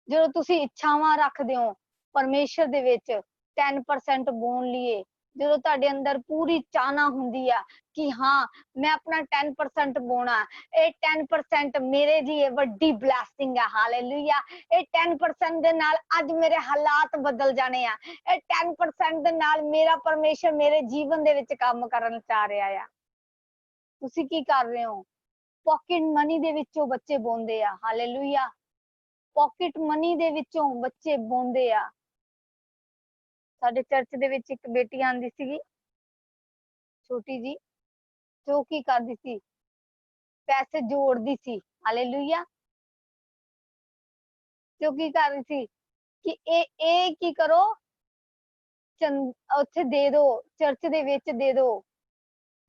ਜਦੋਂ ਤੁਸੀਂ ਇੱਛਾਵਾਂ ਰੱਖਦੇ ਹੋ ਪਰਮੇਸ਼ਰ ਦੇ ਵਿੱਚ 10% ਬੋਣ ਲਈਏ, ਜਦੋਂ ਤੁਹਾਡੇ ਅੰਦਰ ਪੂਰੀ ਚਾਹਨਾ ਹੁੰਦੀ ਆ ਕਿ ਹਾਂ ਮੈਂ ਆਪਣਾ 10% ਬੋਣਾ, ਇਹ 10% ਮੇਰੇ ਲਈ ਵੱਡੀ ਬਲੈਸਿੰਗ ਹੈ। ਹਾਲੇਲੂਇਆ। ਇਹ 10% ਦੇ ਨਾਲ ਅੱਜ ਮੇਰੇ ਹਾਲਾਤ ਬਦਲ ਜਾਣੇ ਆ। ਇਹ 10% ਦੇ ਨਾਲ ਮੇਰਾ ਪਰਮੇਸ਼ਰ ਮੇਰੇ ਜੀਵਨ ਦੇ ਵਿੱਚ ਕੰਮ ਕਰਨ ਚਾਹ ਰਿਹਾ ਆ। ਤੁਸੀਂ ਕੀ ਕਰ ਰਹੇ ਹੋ? ਪਾਕਟ ਮਨੀ ਦੇ ਵਿੱਚੋਂ ਬੱਚੇ ਬੋਂਦੇ ਆ। ਹਾਲੇਲੂਇਆ। ਪਾਕਟ ਮਨੀ ਦੇ ਵਿੱਚੋਂ ਬੱਚੇ ਬੋਂਦੇ ਆ। ਸਾਡੇ ਚਰਚ ਦੇ ਵਿੱਚ ਇੱਕ ਬੇਟੀ ਆਂਦੀ ਸੀਗੀ ਛੋਟੀ ਜੀ, ਜੋ ਕੀ ਕਰਦੀ ਸੀ? ਪੈਸੇ ਜੋੜਦੀ ਸੀ। ਹਾਲੇਲੂਇਆ। ਜੋ ਕੀ ਕਰ ਰਹੀ ਸੀ ਕਿ ਇਹ ਕੀ ਕਰੋ, ਉੱਥੇ ਦੇ ਦੋ, ਚਰਚ ਦੇ ਵਿੱਚ ਦੇ ਦੋ।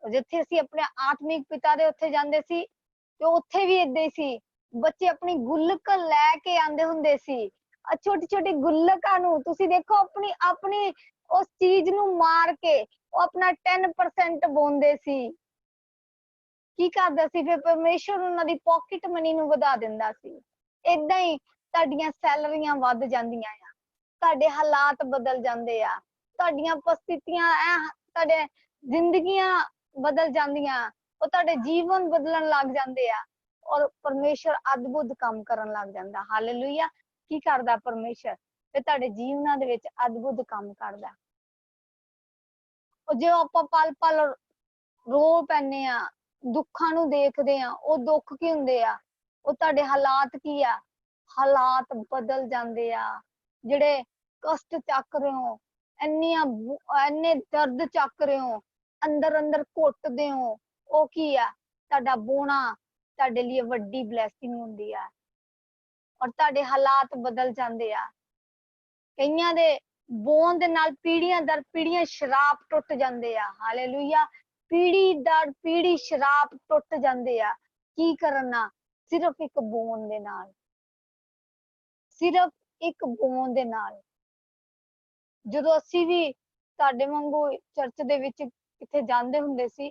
ਜਿੱਥੇ ਅਸੀਂ ਆਪਣੇ ਆਤਮਿਕ ਪਿਤਾ ਦੇ ਉੱਥੇ ਜਾਂਦੇ ਸੀ ਤੇ ਉੱਥੇ ਵੀ ਏਦਾਂ ਹੀ ਸੀ, ਬੱਚੇ ਆਪਣੀ ਗੁੱਲਕ ਲੈ ਕੇ ਆਂਦੇ ਹੁੰਦੇ ਸੀ। ਛੋਟੀ ਛੋਟੀ ਗੁੱਲਕਾਂ ਨੂੰ ਤੁਸੀਂ ਦੇਖੋ, ਆਪਣੀ ਉਸ ਚੀਜ਼ ਨੂੰ ਮਾਰ ਕੇ ਉਹ ਆਪਣਾ 10% ਬੋਂਦੇ ਸੀ। ਕੀ ਕਰਦਾ ਸੀ ਫਿਰ? ਪਰਮੇਸ਼ਰ ਉਹਨਾਂ ਦੀ ਪਾਕਟ ਮਨੀ ਨੂੰ ਵਧਾ ਦਿੰਦਾ ਸੀ। ਏਦਾਂ ਹੀ ਤੁਹਾਡੀਆਂ ਸੈਲਰੀਆਂ ਵੱਧ ਜਾਂਦੀਆਂ ਆ, ਤੁਹਾਡੇ ਹਾਲਾਤ ਬਦਲ ਜਾਂਦੇ ਆ, ਤੁਹਾਡੀਆਂ ਪਰਿਸਥਿਤੀਆਂ ਤੁਹਾਡੇ ਜ਼ਿੰਦਗੀਆਂ ਬਦਲ ਜਾਂਦੀਆਂ, ਉਹ ਤੁਹਾਡੇ ਜੀਵਨ ਬਦਲਣ ਲੱਗ ਜਾਂਦੇ ਆ ਔਰ ਪਰਮੇਸ਼ਰ ਅਦਭੁਤ ਕੰਮ ਕਰਨ ਲੱਗ ਜਾਂਦਾ। ਹਾਲੇਲੂਇਆ। ਕੀ ਕਰਦਾ ਪਰਮੇਸ਼ਰ? ਤੇ ਤੁਹਾਡੇ ਜੀਵਨਾਂ ਦੇ ਵਿੱਚ ਅਦਭੁਤ ਕੰਮ ਕਰਦਾ। ਉਹ ਜੇ ਆਪਾਂ ਪਲ ਪਲ ਰੋ ਪੈਨੇ ਆ, ਦੁੱਖਾਂ ਨੂੰ ਦੇਖਦੇ ਆ, ਉਹ ਦੁੱਖ ਕੀ ਹੁੰਦੇ ਆ? ਉਹ ਤੁਹਾਡੇ ਹਾਲਾਤ ਕੀ ਆ? ਹਾਲਾਤ ਬਦਲ ਜਾਂਦੇ ਆ। ਜਿਹੜੇ ਕਸ਼ਟ ਚੱਕ ਰਹੇ ਹੋ, ਇੰਨੇ ਦਰਦ ਚੱਕ ਰਹੇ ਹੋ, ਅੰਦਰ ਅੰਦਰ ਘੁੱਟਦੇ ਹੋ, ਉਹ ਕੀ ਆ? ਤੁਹਾਡਾ ਬੋਣਾ ਤੁਹਾਡੇ ਲਈ ਵੱਡੀ ਬਲੈਸਿੰਗ ਹੁੰਦੀ ਆ। ਔਰ ਤੁਹਾਡੇ ਹਾਲਾਤ ਬਦਲ ਜਾਂਦੇ ਆ। ਕਈਆਂ ਦੇ ਬੋਨ ਦੇ ਨਾਲ ਪੀੜ੍ਹੀਆਂ ਦਰ ਪੀੜ੍ਹੀਆਂ ਸ਼ਰਾਪ ਟੁੱਟ ਜਾਂਦੇ ਆ। ਹਾਲੇਲੂਇਆ। ਪੀੜ੍ਹੀ ਦਰ ਪੀੜ੍ਹੀ ਸ਼ਰਾਪ ਟੁੱਟ ਜਾਂਦੇ ਆ। ਕੀ ਕਰਨਾ? ਸਿਰਫ ਇੱਕ ਬੋਨ ਦੇ ਨਾਲ, ਸਿਰਫ ਇੱਕ ਬੋਨ ਦੇ ਨਾਲ। ਜਦੋਂ ਅਸੀਂ ਵੀ ਤੁਹਾਡੇ ਵਾਂਗੂ ਚਰਚ ਦੇ ਵਿੱਚ ਕਿਤੇ ਜਾਂਦੇ ਹੁੰਦੇ ਸੀ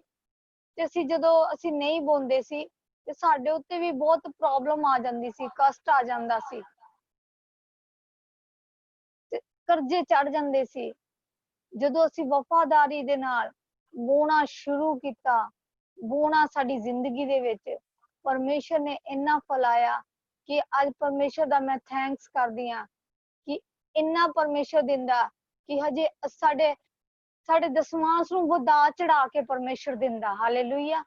ਤੇ ਜਦੋਂ ਅਸੀਂ ਨਹੀਂ ਬੋਲਦੇ ਸੀ ਤੇ ਸਾਡੇ ਉੱਤੇ ਵੀ ਬਹੁਤ ਪ੍ਰੋਬਲਮ ਆ ਜਾਂਦੀ ਸੀ, ਕਸ਼ਟ ਆ ਜਾਂਦਾ ਸੀ, ਤੇ ਕਰਜ਼ੇ ਚੜ ਜਾਂਦੇ ਸੀ। ਜਦੋਂ ਅਸੀਂ ਵਫਾਦਾਰੀ ਦੇ ਨਾਲ ਬੋਣਾ ਸ਼ੁਰੂ ਕੀਤਾ, ਬੋਣਾ ਸਾਡੀ ਜ਼ਿੰਦਗੀ ਦੇ ਵਿੱਚ ਪਰਮੇਸ਼ਰ ਨੇ ਇੰਨਾ ਫਲਾਇਆ ਕਿ ਅੱਜ ਪਰਮੇਸ਼ਰ ਦਾ ਮੈਂ ਥੈਂਕਸ ਕਰਦੀ ਹਾਂ ਕਿ ਇੰਨਾ ਪਰਮੇਸ਼ਰ ਦਿੰਦਾ ਕਿ ਹਜੇ ਸਾਡੇ ਦਸਮਾਂਸ ਨੂੰ ਵਧਾ ਚੜਾ ਕੇ ਪਰਮੇਸ਼ਰ ਦਿੰਦਾ। ਹਾਲੇਲੂਇਆ।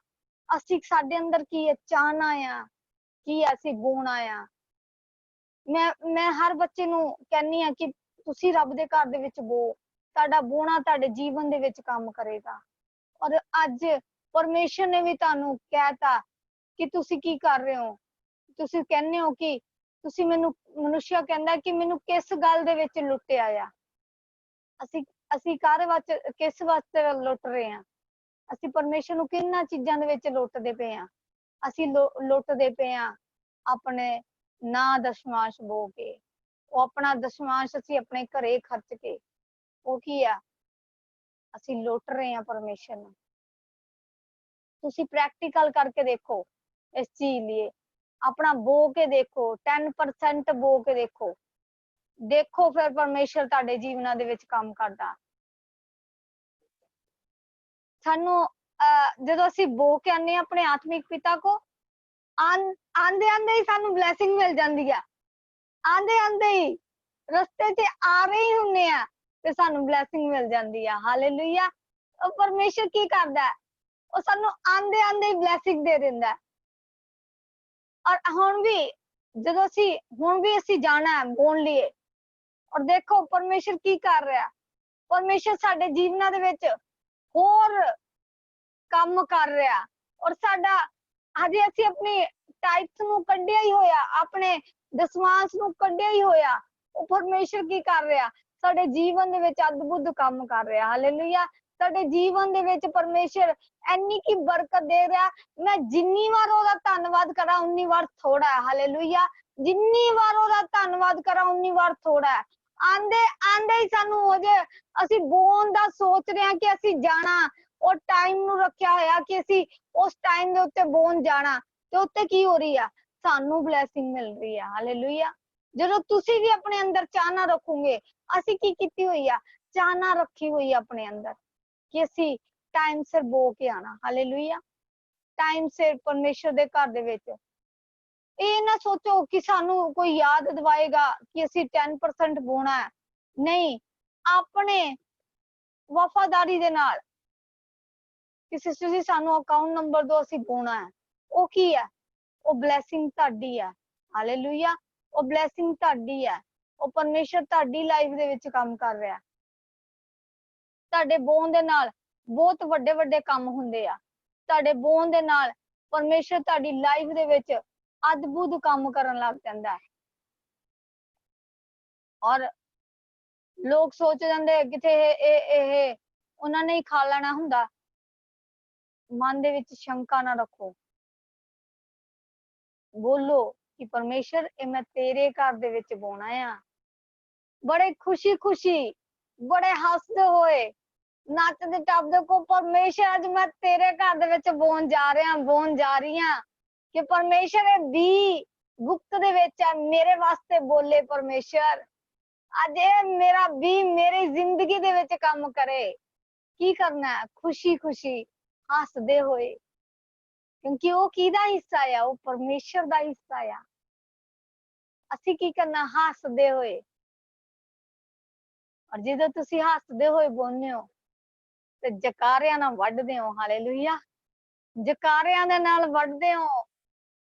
ਅਸੀਂ ਸਾਡੇ ਅੰਦਰ ਕੀ ਹੈ? ਚਾਹਨਾ ਆ, ਕੀ ਅਸੀਂ ਬੋਣਾ ਆ। ਮੈਂ ਹਰ ਬੱਚੇ ਨੂੰ ਕਹਿੰਨੀ ਆ ਕਿ ਤੁਸੀਂ ਰੱਬ ਦੇ ਘਰ ਦੇ ਵਿੱਚ ਬੋ, ਤੁਹਾਡਾ ਬੋਣਾ ਤੁਹਾਡੇ ਜੀਵਨ ਦੇ ਵਿੱਚ ਕੰਮ ਕਰੇਗਾ। ਔਰ ਅੱਜ ਪਰਮੇਸ਼ਰ ਨੇ ਵੀ ਤੁਹਾਨੂੰ ਕਹਿਤਾ ਕਿ ਤੁਸੀਂ ਕੀ ਕਰ ਰਹੇ ਹੋ। ਤੁਸੀਂ ਕਹਿੰਦੇ ਹੋ ਕਿ ਤੁਸੀਂ ਮੈਨੂੰ, ਮਨੁੱਖਿਆ ਕਹਿੰਦਾ ਕਿ ਮੈਨੂੰ ਕਿਸ ਗੱਲ ਦੇ ਵਿੱਚ ਲੁੱਟਿਆ ਆ। ਅਸੀਂ ਕਾਹਦੇ ਵਾਸਤੇ, ਕਿਸ ਵਾਸਤੇ ਲੁੱਟ ਰਹੇ ਹਾਂ? ਅਸੀਂ ਪਰਮੇਸ਼ਰ ਨੂੰ ਕਿੰਨਾਂ ਚੀਜ਼ਾਂ ਦੇ ਵਿੱਚ ਲੁੱਟਦੇ ਪਏ ਆ। ਅਸੀਂ ਲੁੱਟਦੇ ਪਏ ਆ ਆਪਣੇ ਨਾ ਦਸ਼ਮਾਂਸ਼ ਬੋ ਕੇ। ਉਹ ਆਪਣਾ ਦਸ਼ਮਾਂਸ਼ ਅਸੀਂ ਆਪਣੇ ਘਰੇ ਖਰਚ ਕੇ, ਉਹ ਕੀ ਆ? ਅਸੀਂ ਲੁੱਟ ਰਹੇ ਆ ਪਰਮੇਸ਼ਰ ਨੂੰ। ਤੁਸੀਂ ਪ੍ਰੈਕਟੀਕਲ ਕਰਕੇ ਦੇਖੋ ਇਸ ਚੀਜ਼ ਲਈ। ਆਪਣਾ ਬੋ ਕੇ ਦੇਖੋ, 10% ਬੋ ਕੇ ਦੇਖੋ, ਦੇਖੋ ਫਿਰ ਪਰਮੇਸ਼ਰ ਤੁਹਾਡੇ ਜੀਵਨਾਂ ਦੇ ਵਿੱਚ ਕੰਮ ਕਰਦਾ। ਸਾਨੂੰ ਜਦੋਂ ਅਸੀਂ ਬੋ ਕੇ ਆਨੇ ਆਪਣੇ ਆਤਮਿਕ ਪਿਤਾ ਕੋ, ਆਂਦੇ ਆਂਦੇ ਹੀ ਸਾਨੂੰ ਬਲੈਸਿੰਗ ਮਿਲ ਜਾਂਦੀ ਆ। ਆਂਦੇ ਆਂਦੇ ਹੀ ਰਸਤੇ 'ਚ ਆ ਰਹੇ ਹੀ ਹੁੰਨੇ ਆ ਤੇ ਸਾਨੂੰ ਬਲੈਸਿੰਗ ਮਿਲ ਜਾਂਦੀ ਆ। ਹਾਲੇਲੂਇਆ। ਉਹ ਪਰਮੇਸ਼ਰ ਕੀ ਕਰਦਾ? ਉਹ ਸਾਨੂੰ ਆਂਦੇ ਆਂਦੇ ਹੀ ਬਲੈਸਿੰਗ ਦੇ ਦਿੰਦਾ। ਔਰ ਹੁਣ ਵੀ ਅਸੀਂ ਜਾਣਾ ਹੈ ਬੋਣ ਲਈ। ਔਰ ਦੇਖੋ ਪਰਮੇਸ਼ਰ ਕੀ ਕਰ ਰਿਹਾ। ਪਰਮੇਸ਼ਰ ਸਾਡੇ ਜੀਵਨਾਂ ਦੇ ਵਿੱਚ ਹੋਰ ਕੰਮ ਕਰ ਰਿਹਾ। ਔਰ ਸਾਡਾ ਹਜੇ ਅਸੀਂ ਆਪਣੀ ਟਾਈਟਸ ਨੂੰ ਕੱਢਿਆ ਹੀ ਹੋਇਆ, ਆਪਣੇ ਦਸਮਾਂਸ ਨੂੰ ਕੱਢਿਆ ਹੀ ਹੋਇਆ। ਉਹ ਪਰਮੇਸ਼ਰ ਕੀ ਕਰ ਰਿਹਾ? ਸਾਡੇ ਜੀਵਨ ਦੇ ਵਿੱਚ ਅਦਭੁਤ ਕੰਮ ਕਰ ਰਿਹਾ। ਹਾਲੇਲੂਇਆ। ਸਾਡੇ ਜੀਵਨ ਦੇ ਵਿੱਚ ਪਰਮੇਸ਼ਰ ਇੰਨੀ ਕੀ ਬਰਕਤ ਦੇ ਰਿਹਾ। ਮੈਂ ਜਿੰਨੀ ਵਾਰ ਉਹਦਾ ਧੰਨਵਾਦ ਕਰਾਂ ਉਨੀ ਵਾਰ ਥੋੜਾ ਹੈ। ਹਾਲੇਲੂਇਆ। ਜਿੰਨੀ ਵਾਰ ਉਹਦਾ ਧੰਨਵਾਦ ਕਰਾਂ ਉਨੀ ਵਾਰ ਥੋੜਾ ਹੈ। ਆਂਦੇ ਆਂਦੇ ਹੀ ਸਾਨੂੰ ਹਜੇ ਅਸੀਂ ਬੋਣ ਦਾ ਸੋਚ ਰਹੇ ਹਾਂ ਕਿ ਅਸੀਂ ਜਾਣਾ, ਉਹ ਟਾਈਮ ਨੂੰ ਰੱਖਿਆ ਹੋਇਆ ਕਿ ਅਸੀਂ ਉਸ ਟਾਈਮ ਦੇ ਉੱਤੇ ਬੋਣ ਜਾਣਾ, ਤੇ ਉੱਤੇ ਕੀ ਹੋ ਰਹੀ ਆ? ਸਾਨੂੰ ਬਲੈਸਿੰਗ ਮਿਲ ਰਹੀ ਆ। ਹਾਲੇਲੂਇਆ। ਜਦੋਂ ਤੁਸੀਂ ਵੀ ਆਪਣੇ ਅੰਦਰ ਚਾਹਨਾ ਰੱਖੋਗੇ, ਅਸੀਂ ਕੀ ਕੀਤੀ ਹੋਈ ਆ? ਚਾਹਨਾ ਰੱਖੀ ਹੋਈ ਆ ਆਪਣੇ ਅੰਦਰ ਕਿ ਅਸੀਂ ਟਾਈਮ ਸਿਰ ਬੋ ਕੇ ਆਣਾ। ਹਾਲੇਲੂਇਆ। ਟਾਈਮ ਸਿਰ ਪਰਮੇਸ਼ਰ ਦੇ ਘਰ ਦੇ ਵਿੱਚ। ਇਹ ਨਾ ਸੋਚੋ ਕਿ ਸਾਨੂੰ ਕੋਈ ਯਾਦ ਦਿਵਾਏਗਾ ਕਿ ਅਸੀਂ 10% ਬੋਣਾ ਹੈ। ਨਹੀਂ, ਆਪਣੇ ਵਫਾਦਾਰੀ ਦੇ ਨਾਲ ਕਿਸੇ ਤੁਸੀਂ ਸਾਨੂੰ ਅਕਾਊਂਟ ਨੰਬਰ ਦੋ, ਅਸੀਂ ਬੋਣਾ ਹੈ। ਉਹ ਕੀ ਹੈ? ਉਹ ਬਲੈਸਿੰਗ ਤੁਹਾਡੀ ਹੈ। ਹਾਲੇਲੂਇਆ। ਉਹ ਬਲੈਸਿੰਗ ਤੁਹਾਡੀ ਹੈ। ਉਹ ਪਰਮੇਸ਼ਰ ਤੁਹਾਡੀ ਲਾਈਫ ਦੇ ਵਿੱਚ ਕੰਮ ਕਰ ਰਿਹਾ। ਤੁਹਾਡੇ ਬੋਨ ਦੇ ਨਾਲ ਬਹੁਤ ਵੱਡੇ ਵੱਡੇ ਕੰਮ ਹੁੰਦੇ ਆ। ਤੁਹਾਡੇ ਬੋਨ ਦੇ ਨਾਲ ਪਰਮੇਸ਼ਰ ਤੁਹਾਡੀ ਲਾਈਫ ਦੇ ਵਿੱਚ ਅਦਭੁਤ ਕੰਮ ਕਰਨ ਲੱਗ ਜਾਂਦਾ ਹੈ। ਔਰ ਲੋਕ ਸੋਚ ਜਾਂਦੇ ਕਿਤੇ ਇਹ ਉਹਨਾਂ ਨੇ ਹੀ ਖਾ ਲੈਣਾ ਹੁੰਦਾ। ਮਨ ਦੇ ਵਿੱਚ ਸ਼ੰਕਾ ਨਾ ਰੱਖੋ, ਬੋਲੋ ਕਿ ਪਰਮੇਸ਼ਰ ਇਹ ਮੈਂ ਤੇਰੇ ਘਰ ਦੇ ਵਿੱਚ ਬੋਣਾ ਆ। ਬੜੇ ਖੁਸ਼ੀ ਖੁਸ਼ੀ, ਬੜੇ ਹੱਸਦੇ ਹੋਏ, ਨੱਚਦੇ ਟੱਪਦੇ ਕੋ ਪਰਮੇਸ਼ਰ ਅੱਜ ਮੈਂ ਤੇਰੇ ਘਰ ਦੇ ਵਿੱਚ ਬੋਣ ਜਾ ਰਿਹਾ, ਬੋਣ ਜਾ ਰਹੀ ਹਾਂ। ਕਿ ਪਰਮੇਸ਼ਰ ਇਹ ਵੀ ਗੁਪਤ ਦੇ ਵਿੱਚ ਆ ਮੇਰੇ ਵਾਸਤੇ ਬੋਲੇ। ਪਰਮੇਸ਼ਰ ਅੱਜ ਇਹ ਮੇਰਾ ਵੀ ਮੇਰੀ ਜ਼ਿੰਦਗੀ ਦੇ ਵਿੱਚ ਕੰਮ ਕਰੇ। ਕੀ ਕਰਨਾ ਹੈ? ਖੁਸ਼ੀ ਖੁਸ਼ੀ ਹੱਸਦੇ ਹੋਏ, ਕਿਉਂਕਿ ਉਹ ਕਿਹਦਾ ਹਿੱਸਾ ਆ? ਉਹ ਪਰਮੇਸ਼ਰ ਦਾ ਹਿੱਸਾ ਆ। ਅਸੀਂ ਕੀ ਕਰਨਾ? ਹੱਸਦੇ ਹੋਏ। ਔਰ ਜਦੋਂ ਤੁਸੀਂ ਹੱਸਦੇ ਹੋਏ ਬੋਲਦੇ ਹੋ ਤੇ ਜਕਾਰਿਆਂ ਨਾਲ ਵੱਢਦੇ ਹੋ। ਹਾਲੇਲੂਇਆ। ਜਕਾਰਿਆਂ ਦੇ ਨਾਲ ਵੱਢਦੇ ਹੋ।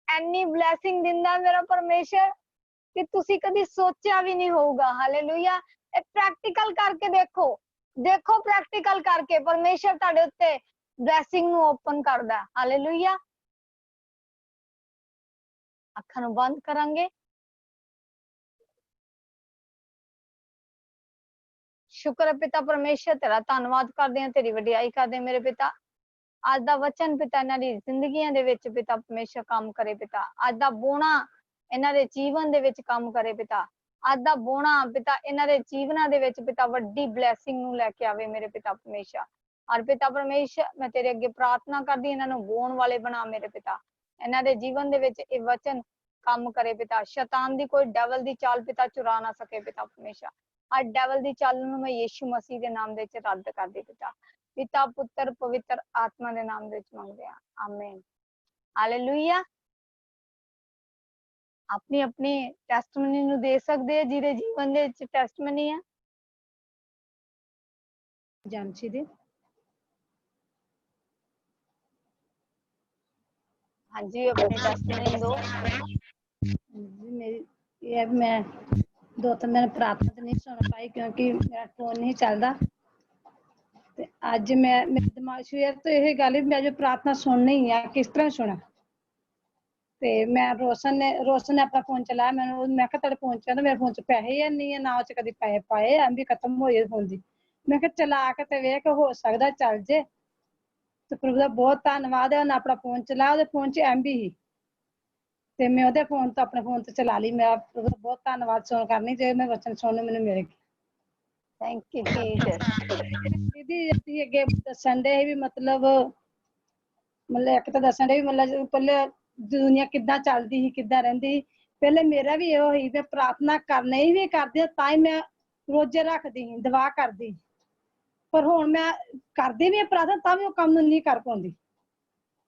ਐਨੀ ਬਲੈਸਿੰਗ ਦਿੰਦਾ ਮੇਰਾ ਪਰਮੇਸ਼ਰ ਕਿ ਤੁਸੀਂ ਕਦੀ ਸੋਚਿਆ ਵੀ ਨਹੀਂ ਹੋਊਗਾ। ਹਾਲੇਲੂਇਆ। ਇਹ ਪ੍ਰੈਕਟੀਕਲ ਕਰਕੇ ਦੇਖੋ, ਦੇਖੋ ਪ੍ਰੈਕਟੀਕਲ ਕਰਕੇ ਪਰਮੇਸ਼ਰ ਤੁਹਾਡੇ ਉੱਤੇ ਬਲੈਸਿੰਗ ਨੂੰ ਓਪਨ ਕਰਦਾ। ਹਾਲੇਲੂਇਆ। ਅੱਖਾਂ ਨੂੰ ਬੰਦ ਕਰਾਂਗੇ। ਸ਼ੁਕਰ ਹੈ ਪਿਤਾ ਪਰਮੇਸ਼ਰ, ਤੇਰਾ ਧੰਨਵਾਦ ਕਰਦੇ ਹਾਂ, ਤੇਰੀ ਵਡਿਆਈ ਕਰਦੇ ਹਾਂ ਮੇਰੇ ਪਿਤਾ। ਅੱਜ ਦਾ ਵਚਨ ਪਿਤਾ ਇਹਨਾਂ ਦੀ ਜ਼ਿੰਦਗੀਆਂ ਦੇ ਵਿੱਚ ਪਿਤਾ ਪਰਮੇਸ਼ਰ ਕੰਮ ਕਰੇ ਪਿਤਾ। ਅੱਜ ਦਾ ਬੋਣਾ ਇਹਨਾਂ ਦੇ ਜੀਵਨ ਦੇ ਵਿੱਚ ਕੰਮ ਕਰੇ ਪਿਤਾ। ਅੱਜ ਦਾ ਬੋਣਾ ਪਿਤਾ ਇਹਨਾਂ ਦੇ ਜੀਵਨਾਂ ਦੇ ਵਿੱਚ ਪਿਤਾ ਵੱਡੀ ਬਲੈਸਿੰਗ ਨੂੰ ਲੈ ਕੇ ਆਵੇ ਮੇਰੇ ਪਿਤਾ ਪਰਮੇਸ਼ਰ। ਔਰ ਪਿਤਾ ਪਰਮੇਸ਼ਰ ਮੈਂ ਤੇਰੇ ਅੱਗੇ ਪ੍ਰਾਰਥਨਾ ਕਰਦੀ, ਇਹਨਾਂ ਨੂੰ ਬੋਣ ਵਾਲੇ ਬਣਾ ਮੇਰੇ ਪਿਤਾ। ਇਹਨਾਂ ਦੇ ਜੀਵਨ ਦੇ ਵਿੱਚ ਇਹ ਵਚਨ ਕੰਮ ਕਰੇ ਪਿਤਾ। ਸ਼ੈਤਾਨ ਦੀ ਕੋਈ ਡੈਵਲ ਦੀ ਚਾਲ ਪਿਤਾ ਚੁਰਾ ਨਾ ਸਕੇ ਪਿਤਾ ਪਰਮੇਸ਼ਰ। ਅੱਜ ਡੈਵਲ ਦੀ ਚਾਲ ਨੂੰ ਮੈਂ ਯੀਸ਼ੂ ਮਸੀਹ ਦੇ ਨਾਮ ਦੇ ਵਿੱਚ ਰੱਦ ਕਰਦੀ ਪਿਤਾ। ਪਿਤਾ ਪੁੱਤਰ ਪਵਿੱਤਰ ਆਤਮਾ ਦੇ ਨਾਮ ਦੇ ਵਿੱਚ ਮੰਗਦੇ ਹਾਂ, ਆਮੀਨ, ਹਾਲੇਲੂਇਆ। ਆਪਣੀ ਆਪਣੀ ਟੈਸਟਮਨੀ ਨੂੰ ਦੇ ਸਕਦੇ ਆ ਜਿਹਦੇ ਜੀਵਨ ਦੇ ਵਿੱਚ ਟੈਸਟਮਨੀ ਹੈ। ਜਾਂਚੀ ਦੇ ਹਾਂਜੀ अपनी टेस्टमनी दो। जी मेरी ये मैं 2-3 दिन प्रार्थना तो नहीं सुन पाई क्योंकि मेरा फोन नहीं चलता। ते अज मैं मेरे दिमाग च तो यही गल है मैं जो प्रार्थना सुननी है किस तरह सुना। ते मैं रोशन ने अपना फोन चलाया, मैं तेरे फोन च मेरे फोन च पैसे है नहीं है ना च कभी पैसे पाए एमबी खत्म हो गई फोन दी। मैं चला के ते वेख हो सकता चल जे। तो प्रभु का बहुत धन्यवाद है, उन्हें अपना फोन चलाया, ਉਹਦੇ फोन च एमबी ही ਤੇ मैं ਉਹਦੇ फोन तो अपने फोन तो चला ली। मेरा प्रभु का बहुत धन्यवाद सुन करनी जे मैं वचन सुनने मैंने मिलेगी। Thank you Jesus. दीदी ਅਸੀਂ ਅੱਗੇ ਦੱਸਣ ਦੇ ਵੀ ਮਤਲਬ ਇੱਕ ਤਾਂ ਦੱਸਣ ਦੇ ਵੀ ਮਤਲਬ ਪਹਿਲੇ ਦੁਨੀਆ ਕਿੱਦਾਂ ਚੱਲਦੀ ਸੀ ਕਿੱਦਾਂ ਰਹਿੰਦੀ ਸੀ। ਪਹਿਲੇ ਮੇਰਾ ਵੀ ਇਹੋ ਹੀ ਮੈਂ ਪ੍ਰਾਰਥਨਾ ਕਰਨੀ ਵੀ ਕਰਦੀ ਤਾਂ ਹੀ ਮੈਂ ਰੋਜ਼ੇ ਰੱਖਦੀ ਸੀ, ਦੁਆ ਕਰਦੀ। पर हुण मैं करदी भी प्रार्थना तां भी काम नहीं कर पाउंदी।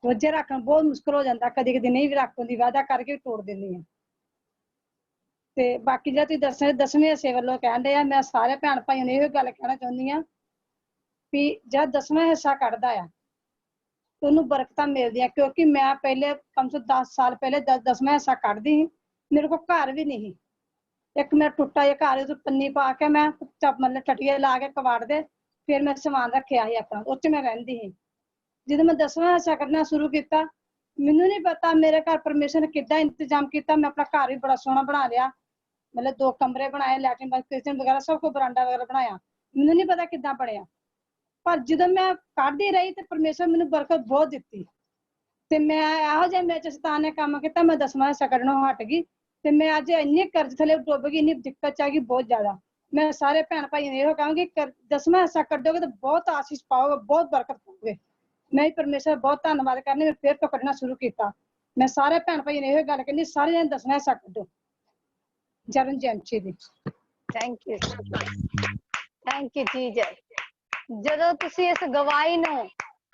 रोजे रखना बहुत मुश्किल हो जाता, कदी कदी नहीं भी रख पाउंदी, वादा करके तोड़ दिंदी हां। ते बाकी जे तुसीं दसवें हिस्से वालों कहंदे आ, मैं सारे भैन भाइयों ने इहो गल कहना चाहुंदी हां भी जद 10वां हिस्सा कढदा आ ते उहनूं बरकतां मिलदियां। क्योंकि मैं पहले कम से 10 साल पहले 10वां हिस्सा कढदी सी, मेरे कोल घर भी नहीं। एक मैं टुੱਟਾ जिहा घर उस पन्नी पा के मैं मतलब टटिया ला के कबाड़ दे फिर मैं समान रखिया ही अपना, उस मैं रहिंदी ही। ਜਦੋਂ मैं 10वां हिस्सा कढना शुरू किया मैनूं नहीं पता मेरे घर परमेश्वर ने किद्दां इंतजाम किया। मैं अपना घर भी बड़ा सोहना बना लिया, मतलब 2 कमरे बनाए, लैट्रिन किचन वगैरह सब कुछ बरांडा वगैरह बनाया। मैनूं नहीं पता किद्दां बनिया, पर ਜਦੋਂ मैं कढदी रही तो परमेश्वर मैनूं बरकत बहुत दित्ती। ते मैं इहो जिहा मेरे च शैतान ने काम किया, मैं 10वां हिस्सा कढणों हट गई ते मैं अज इन्नी कर्ज थले डुब गई, इन्नी दिक्कत आ गई बहुत ज्यादा। मैं सारे भैन भाइयों ने यही कहूँगी 10वां हिस्सा कढोगे तो बहुत आशीष पाओगे, बहुत बरकत पाओगे। मैं परमेश्वर बहुत धन्यवाद करनी, मैं फिर तो कढना शुरू किया। मैं सारे भैन भाइयों ने यही गल कहनी सारे जने 10वां हिस्सा कढो। जरन जयंती दी थैंक यू जीसस। ਜਦੋਂ ਤੁਸੀਂ ਇਸ ਗਵਾਹੀ ਨੂੰ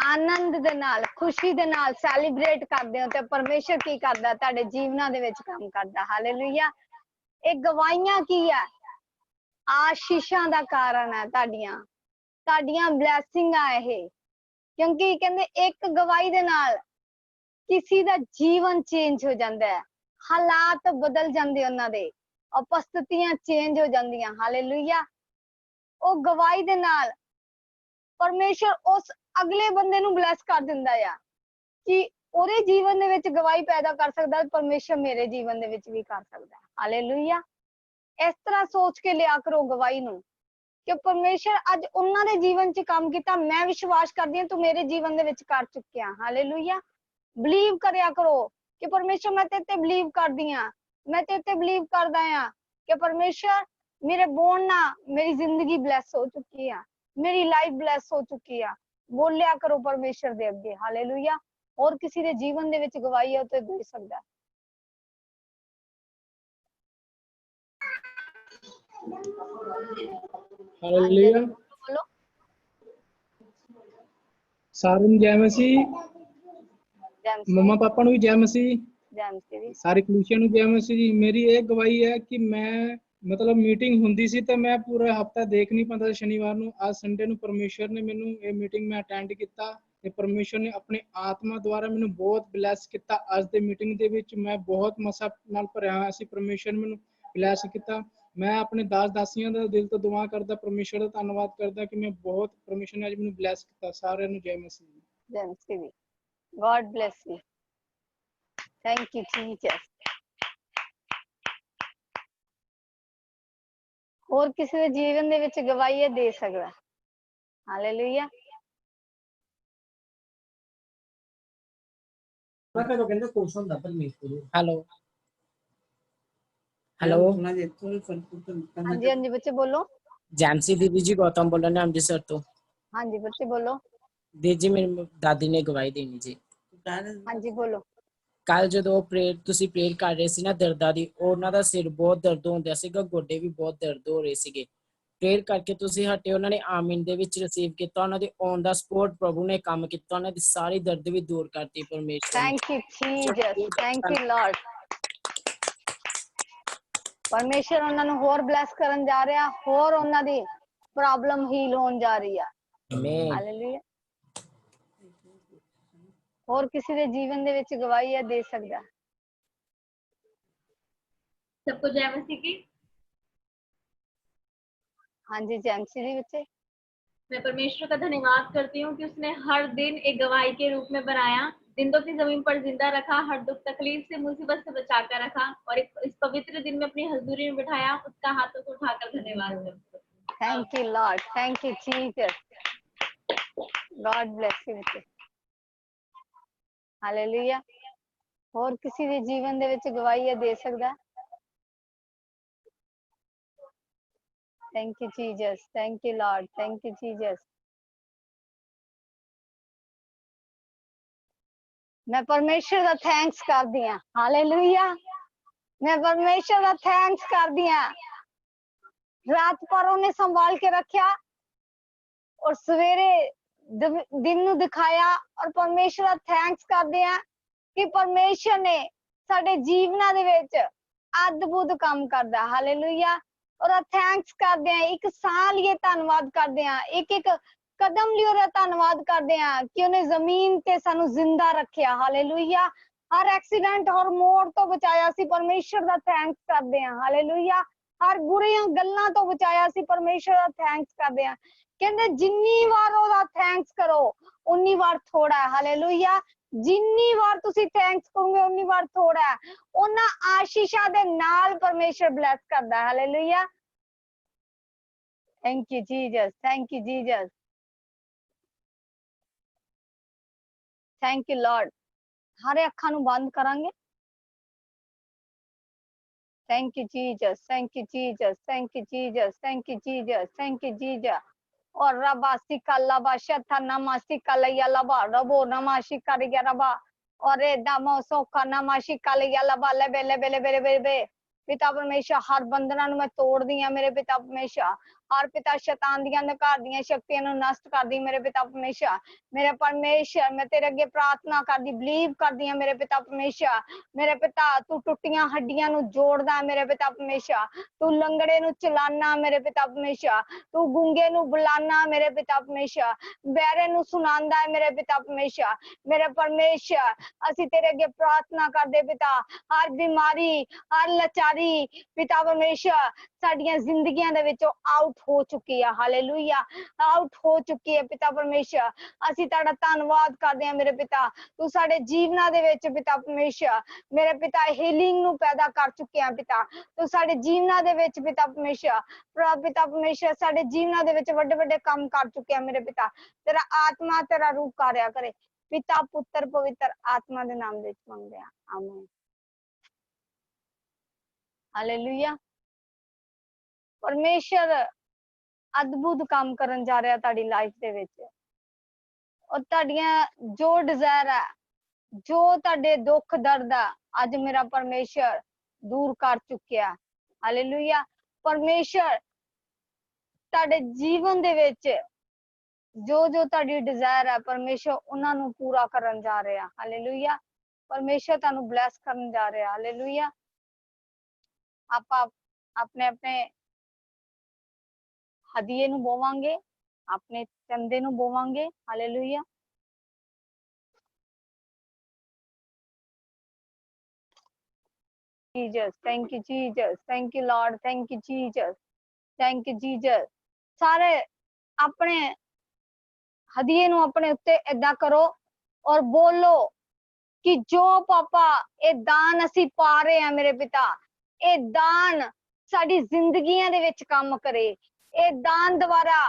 ਆਨੰਦ ਦੇ ਨਾਲ ਖੁਸ਼ੀ ਦੇ ਨਾਲ ਸੈਲੀਬ੍ਰੇਟ ਕਰਦੇ ਹੋ ਤੇ ਪਰਮੇਸ਼ਰ ਕੀ ਕਰਦਾ ਤੁਹਾਡੇ ਜੀਵਨਾਂ ਦੇ ਵਿੱਚ ਕੰਮ ਕਰਦਾ। ਹਾਲੇਲੂਇਆ। ਇਹ ਗਵਾਹੀਆਂ ਕੀ ਹੈ? ਆਸ਼ੀਸ਼ਾਂ ਦਾ ਕਾਰਨ ਹੈ, ਤੁਹਾਡੀਆਂ ਬਲੈਸਿੰਗਾਂ ਇਹ। ਕਿਉਂਕਿ ਕਹਿੰਦੇ ਇੱਕ ਗਵਾਹੀ ਦੇ ਨਾਲ ਕਿਸੇ ਦਾ ਜੀਵਨ ਚੇਂਜ ਹੋ ਜਾਂਦਾ ਹੈ, ਹਾਲਾਤ ਬਦਲ ਜਾਂਦੇ ਉਹਨਾਂ ਦੇ, ਉਪਸਥਿਤੀਆਂ ਚੇਂਜ ਹੋ ਜਾਂਦੀਆਂ। ਹਾਲੇਲੂਇਆ। ਉਹ ਗਵਾਹੀ ਦੇ ਨਾਲ ਪਰਮੇਸ਼ਰ ਉਸ ਅਗਲੇ ਬੰਦੇ ਨੂੰ ਬਲੈਸ ਕਰ ਦਿੰਦਾ ਆ ਕਿ ਉਹਦੇ ਜੀਵਨ ਦੇ ਵਿੱਚ ਗਵਾਹੀ ਪੈਦਾ ਕਰ ਸਕਦਾ, ਪਰਮੇਸ਼ਰ ਮੇਰੇ ਜੀਵਨ ਦੇ ਵਿੱਚ ਵੀ ਕਰ ਸਕਦਾ। ਹਾਲੇਲੂਇਆ। ਇਸ ਤਰ੍ਹਾਂ ਸੋਚ ਕੇ ਲਿਆ ਕਰੋ ਗਵਾਹੀ ਨੂੰ ਕਿ ਪਰਮੇਸ਼ਰ ਅੱਜ ਉਹਨਾਂ ਦੇ ਜੀਵਨ 'ਚ ਕੰਮ ਕੀਤਾ, ਮੈਂ ਵਿਸ਼ਵਾਸ ਕਰਦੀ ਹਾਂ ਤੂੰ ਮੇਰੇ ਜੀਵਨ ਦੇ ਵਿੱਚ ਕਰ ਚੁੱਕਿਆ। ਹਾਲੇਲੂਇਆ। ਬਲੀਵ ਕਰਿਆ ਕਰੋ ਕਿ ਪਰਮੇਸ਼ਰ ਮੈਂ ਤੇਰੇ ਤੇ ਬਲੀਵ ਕਰਦੀ ਹਾਂ, ਮੈਂ ਤੇਰੇ ਤੇ ਬਲੀਵ ਕਰਦਾ ਹਾਂ ਕਿ ਪਰਮੇਸ਼ਰ ਮੇਰੇ ਬੋਣ ਨਾਲ ਮੇਰੀ ਜ਼ਿੰਦਗੀ ਬਲੈਸ ਹੋ ਚੁੱਕੀ ਆ, ਮੇਰੀ ਲਾਈਫ ਬਲੈਸ ਹੋ ਚੁੱਕੀ ਆ। ਬੋਲਿਆ ਕਰੋ ਪਰਮੇਸ਼ਰ ਦੇ ਅੱਗੇ। ਹਾਲੇਲੂਇਆ। ਹੋਰ ਕਿਸੇ ਦੇ ਜੀਵਨ ਦੇ ਵਿੱਚ ਗਵਾਹੀ ਹੈ ਉਹ ਤੇ ਦੇ ਸਕਦਾ। हालेलुया। बोलो। सारों ਨੂੰ ਜੈ ਮਸੀਹ। मम्मा पापा ਨੂੰ ਵੀ ਜੈ ਮਸੀਹ। सारी कलीसिया ਨੂੰ ਜੈ ਮਸੀਹ जी। मेरी ਇਹ ਗਵਾਹੀ ਹੈ ਕਿ ਮੈਂ ਮਤਲਬ ਮੀਟਿੰਗ ਹੁੰਦੀ ਸੀ ਤੇ ਮੈਂ ਪੂਰਾ ਹਫਤਾ ਦੇਖ ਨਹੀਂ ਪਾਉਂਦਾ ਸ਼ਨੀਵਾਰ ਨੂੰ। ਅੱਜ ਸੰਡੇ ਨੂੰ ਪਰਮੇਸ਼ਰ ਨੇ ਮੈਨੂੰ ਇਹ ਮੀਟਿੰਗ ਮੈਂ ਅਟੈਂਡ ਕੀਤਾ ਤੇ ਪਰਮੇਸ਼ਰ ਨੇ ਆਪਣੀ ਆਤਮਾ ਦੁਆਰਾ ਮੈਨੂੰ ਬਹੁਤ ਬਲੈਸ ਕੀਤਾ। ਅੱਜ ਦੇ ਮੀਟਿੰਗ ਦੇ ਵਿੱਚ ਮੈਂ ਬਹੁਤ ਮਸਾ ਨਾਲ ਭਰਿਆ ਹੋਇਆ ਸੀ। ਪਰਮੇਸ਼ਰ ਨੇ ਮੈਨੂੰ ਬਲੈਸ ਕੀਤਾ। मैं अपने दास दासियां ਦਾ ਦਿਲ ਤੋਂ ਦੁਆ ਕਰਦਾ, ਪਰਮੇਸ਼ਰ ਦਾ ਧੰਨਵਾਦ ਕਰਦਾ ਕਿ ਮੈਂ ਬਹੁਤ ਪਰਮੇਸ਼ਰ ਨੇ ਅੱਜ ਮੈਨੂੰ ਬਲੈਸ ਕੀਤਾ। ਸਾਰਿਆਂ ਨੂੰ ਜੈ ਮਸੀਹ। ਜੈ ਮਸੀਹ। God bless you. Thank you Jesus. ਹੋਰ ਕਿਸੇ ਦੇ ਜੀਵਨ ਦੇ ਵਿੱਚ ਗਵਾਹੀ ਇਹ ਦੇ ਸਕਦਾ। ਹਾਲੇਲੂਇਆ। हेलो हेलो ਹਾਂਜੀ ਹਾਂਜੀ ਬੱਚੇ ਬੋਲੋ। जैमसी दीदी जी, गौतम बोल रहे हैं अमृतसर तो। ਹਾਂਜੀ ਬੱਚੇ ਬੋਲੋ। दीदी जी मेरी दादी ने गवाही देनी जी। ਹਾਂਜੀ ਬੋਲੋ। ਕੱਲ ਜਦੋਂ ਤੁਸੀਂ ਪ੍ਰੇਅਰ ਕਰ ਰਹੇ ਸੀ ਨਾ ਦਰਦਾਂ ਦੀ, ਉਹਨਾਂ ਦਾ ਸਿਰ ਬਹੁਤ ਦਰਦ ਹੁੰਦਾ ਸੀਗਾ, ਗੋਡੇ ਵੀ ਬਹੁਤ ਦਰਦ ਹੋ ਰਹੇ ਸੀਗੇ। ਪ੍ਰੇਅਰ ਕਰਕੇ ਤੁਸੀਂ ਹਟੇ, ਉਹਨਾਂ ਨੇ ਆਮੀਨ ਦੇ ਵਿੱਚ ਰਿਸੀਵ ਕੀਤਾ, ਉਹਨਾਂ ਦੇ ਔਨ ਦਾ ਸਪੋਰਟ ਪ੍ਰਭੂ ਨੇ ਕੰਮ ਕੀਤਾ, ਉਹਨਾਂ ਦੀ ਸਾਰੀ ਦਰਦ ਵੀ ਦੂਰ ਕਰਤੀ ਪਰਮੇਸ਼ਰ ਨੇ। Thank you Jesus, thank you Lord. ਪਰਮੇਸ਼ਰ ਉਹਨਾਂ ਨੂੰ ਹੋਰ ਬਲੈਸ ਕਰਨ ਜਾ ਰਿਹਾ, ਹੋਰ ਉਹਨਾਂ ਦੀ ਪ੍ਰੋਬਲਮ ਹੀਲ ਹੋਣ ਜਾ ਰਹੀ ਆ। ਆਮੀਨ। ਹਾਲੇਲੂਇਆ। ਹੋਰ ਕਿਸੇ ਦੇ ਜੀਵਨ ਦੇ ਵਿੱਚ ਗਵਾਹੀ ਹੈ ਦੇ ਸਕਦਾ। सबको जय मसीह की। ਹਾਂਜੀ ਜੈਮਸੀ जी बच्चे। मैं परमेश्वर का धन्यवाद करती हूँ कि उसने हर दिन एक गवाही के रूप में बनाया, दिन तो अपनी जमीन पर जिंदा रखा, हर दुख तकलीफ से मुसीबत से बचा कर रखा और इस पवित्र दिन में अपनी हजूरी में बिठाया। उसका हाथों को उठाकर धन्यवाद करती हूँ। Thank you Lord, thank you Jesus, God bless you बच्चे। हालेलुया। ਹੋਰ ਕਿਸੇ ਦੇ ਜੀਵਨ ਦੇ ਵਿੱਚ ਗਵਾਹੀ ਦੇ ਸਕਦਾ। Thank you Jesus, thank you Lord, thank you Jesus. मैं परमेश्वर का थैंक्स कर दिया। हालेलुया। मैं परमेश्वर का थैंक्स कर दिया। रात पर उन्हें संभाल के रखा और सवेरे दिन ਨੂੰ ਦਿਖਾਇਆ और परमेश्वर का थैंक्स करते हैं कि परमेश्वर ने साडे जीवना दे विच अद्भुत काम करदा। हालेलुया। और थैंक्स करते हैं, एक साल लिए धन्यवाद करते हैं, एक एक कदम लिए और धन्यवाद करते हैं कि उन्हें जमीन ते सानू जिंदा रखिया। हालेलुया। हर एक्सीडेंट हर मोड़ तो बचाया सी, परमेश्वर का थैंक्स करते हैं। हालेलुया। हर बुरियां गल्लां तो बचाया सी, परमेश्वर का थैंक्स करते हैं। कहंदे जिन्नी वार ओदा थैंक्स करो उन्नी वार थोड़ा है। हालेलुया। जिन्नी वार तुसी थैंक्स करोगे उन्नी वार थोड़ा है। उन्हां आशीषां दे नाल परमेश्वर ब्लेस करदा है। Hallelujah. Thank you Jesus, thank you Jesus, thank you Lord. सारे अखां नूं बंद करांगे। Thank you Jesus, thank you Jesus, thank you Jesus, thank you Jesus, thank you Jesus. और रबासी कल्ला शथा नमासी कलैया लबा रबो नमाशी करिया रबा और रे दामो सोखा नमाशी कलैया लबा लेबे लेबे लेबे लेबे। पिता परमेश्वर हर बंधना नु मैं तोड़ दी हां मेरे पिता परमेश्वर। हर पिता शैतान दी अंधकार दी शक्तियां नु नष्ट कर दी मेरे पिता परमेश्वर। मेरे परमेश्वर मैं तेरे अगे प्रार्थना कर दी, बिलीव कर दी मेरे पिता परमेश्वर। मेरे पिता तू टुटियां हड्डियां नु जोड़दा मेरे पिता परमेश्वर। तू लंगड़े नु चलाना मेरे पिता परमेश्वर। तू गूंगे नु बुलाना मेरे पिता परमेश्वर। बैरे नु सुनांदा है मेरे पिता परमेश्वर। मेरे परमेश्वर असी तेरे अगे प्रार्थना करदे पिता, हर बीमारी हर लाचारी पिता परमेश्वर साडियां जिंदगियां दे विचों आउट हो चुकी है। हालेलुया। आउट हो चुकी है पिता परमेश्वर। असी तुहाडा धन्नवाद करदे हां मेरे पिता, तू साडे जीवना दे विच पिता परमेश्वर मेरे पिता हीलिंग नु पैदा कर चुके हैं पिता। तू साडे जीवना दे विच पिता परमेश्वर पिता परमेश्वर साडे जीवना दे विच वड्डे वड्डे काम कर चुके हैं मेरे पिता। तेरा आत्मा तेरा रूह कार्य करे। पिता पुत्र पवित्र आत्मा दे नाम दे मंगदे हां, आमीन। हालेलुया। परमेश्वर अद्भुत काम करन जा रहा ताड़ी लाइफ दे विच और ताड़ियां जो डिजायर है, जो ताड़े दुख दर्द है, आज मेरा परमेश्वर दूर कर चुकिया। हालेलुया। परमेश्वर ताड़े जीवन दे विच जो जो ताड़ी डिजायर है परमेश्वर उन्हां नूं पूरा करन जा रहा। हालेलुया। परमेश्वर तानू ब्लेस करन जा रहा। हालेलुया। आप अपने अपने हदिये नूं बोवांगे, अपने चंदे नूं बोवांगे। Hallelujah. Jesus, thank you Jesus, thank you Lord, thank you Jesus, thank you Jesus. सारे अपने हदिये नूं अपने उत्ते ऐदा करो और बोलो कि जो पापा ए दान असी पा रहे हैं मेरे पिता, ए दान ਸਾਡੀ ਜ਼ਿੰਦਗੀਆਂ ਦੇ ਵਿੱਚ ਕੰਮ ਕਰੇ। ਇਹ ਦਾਨ ਦੁਆਰਾ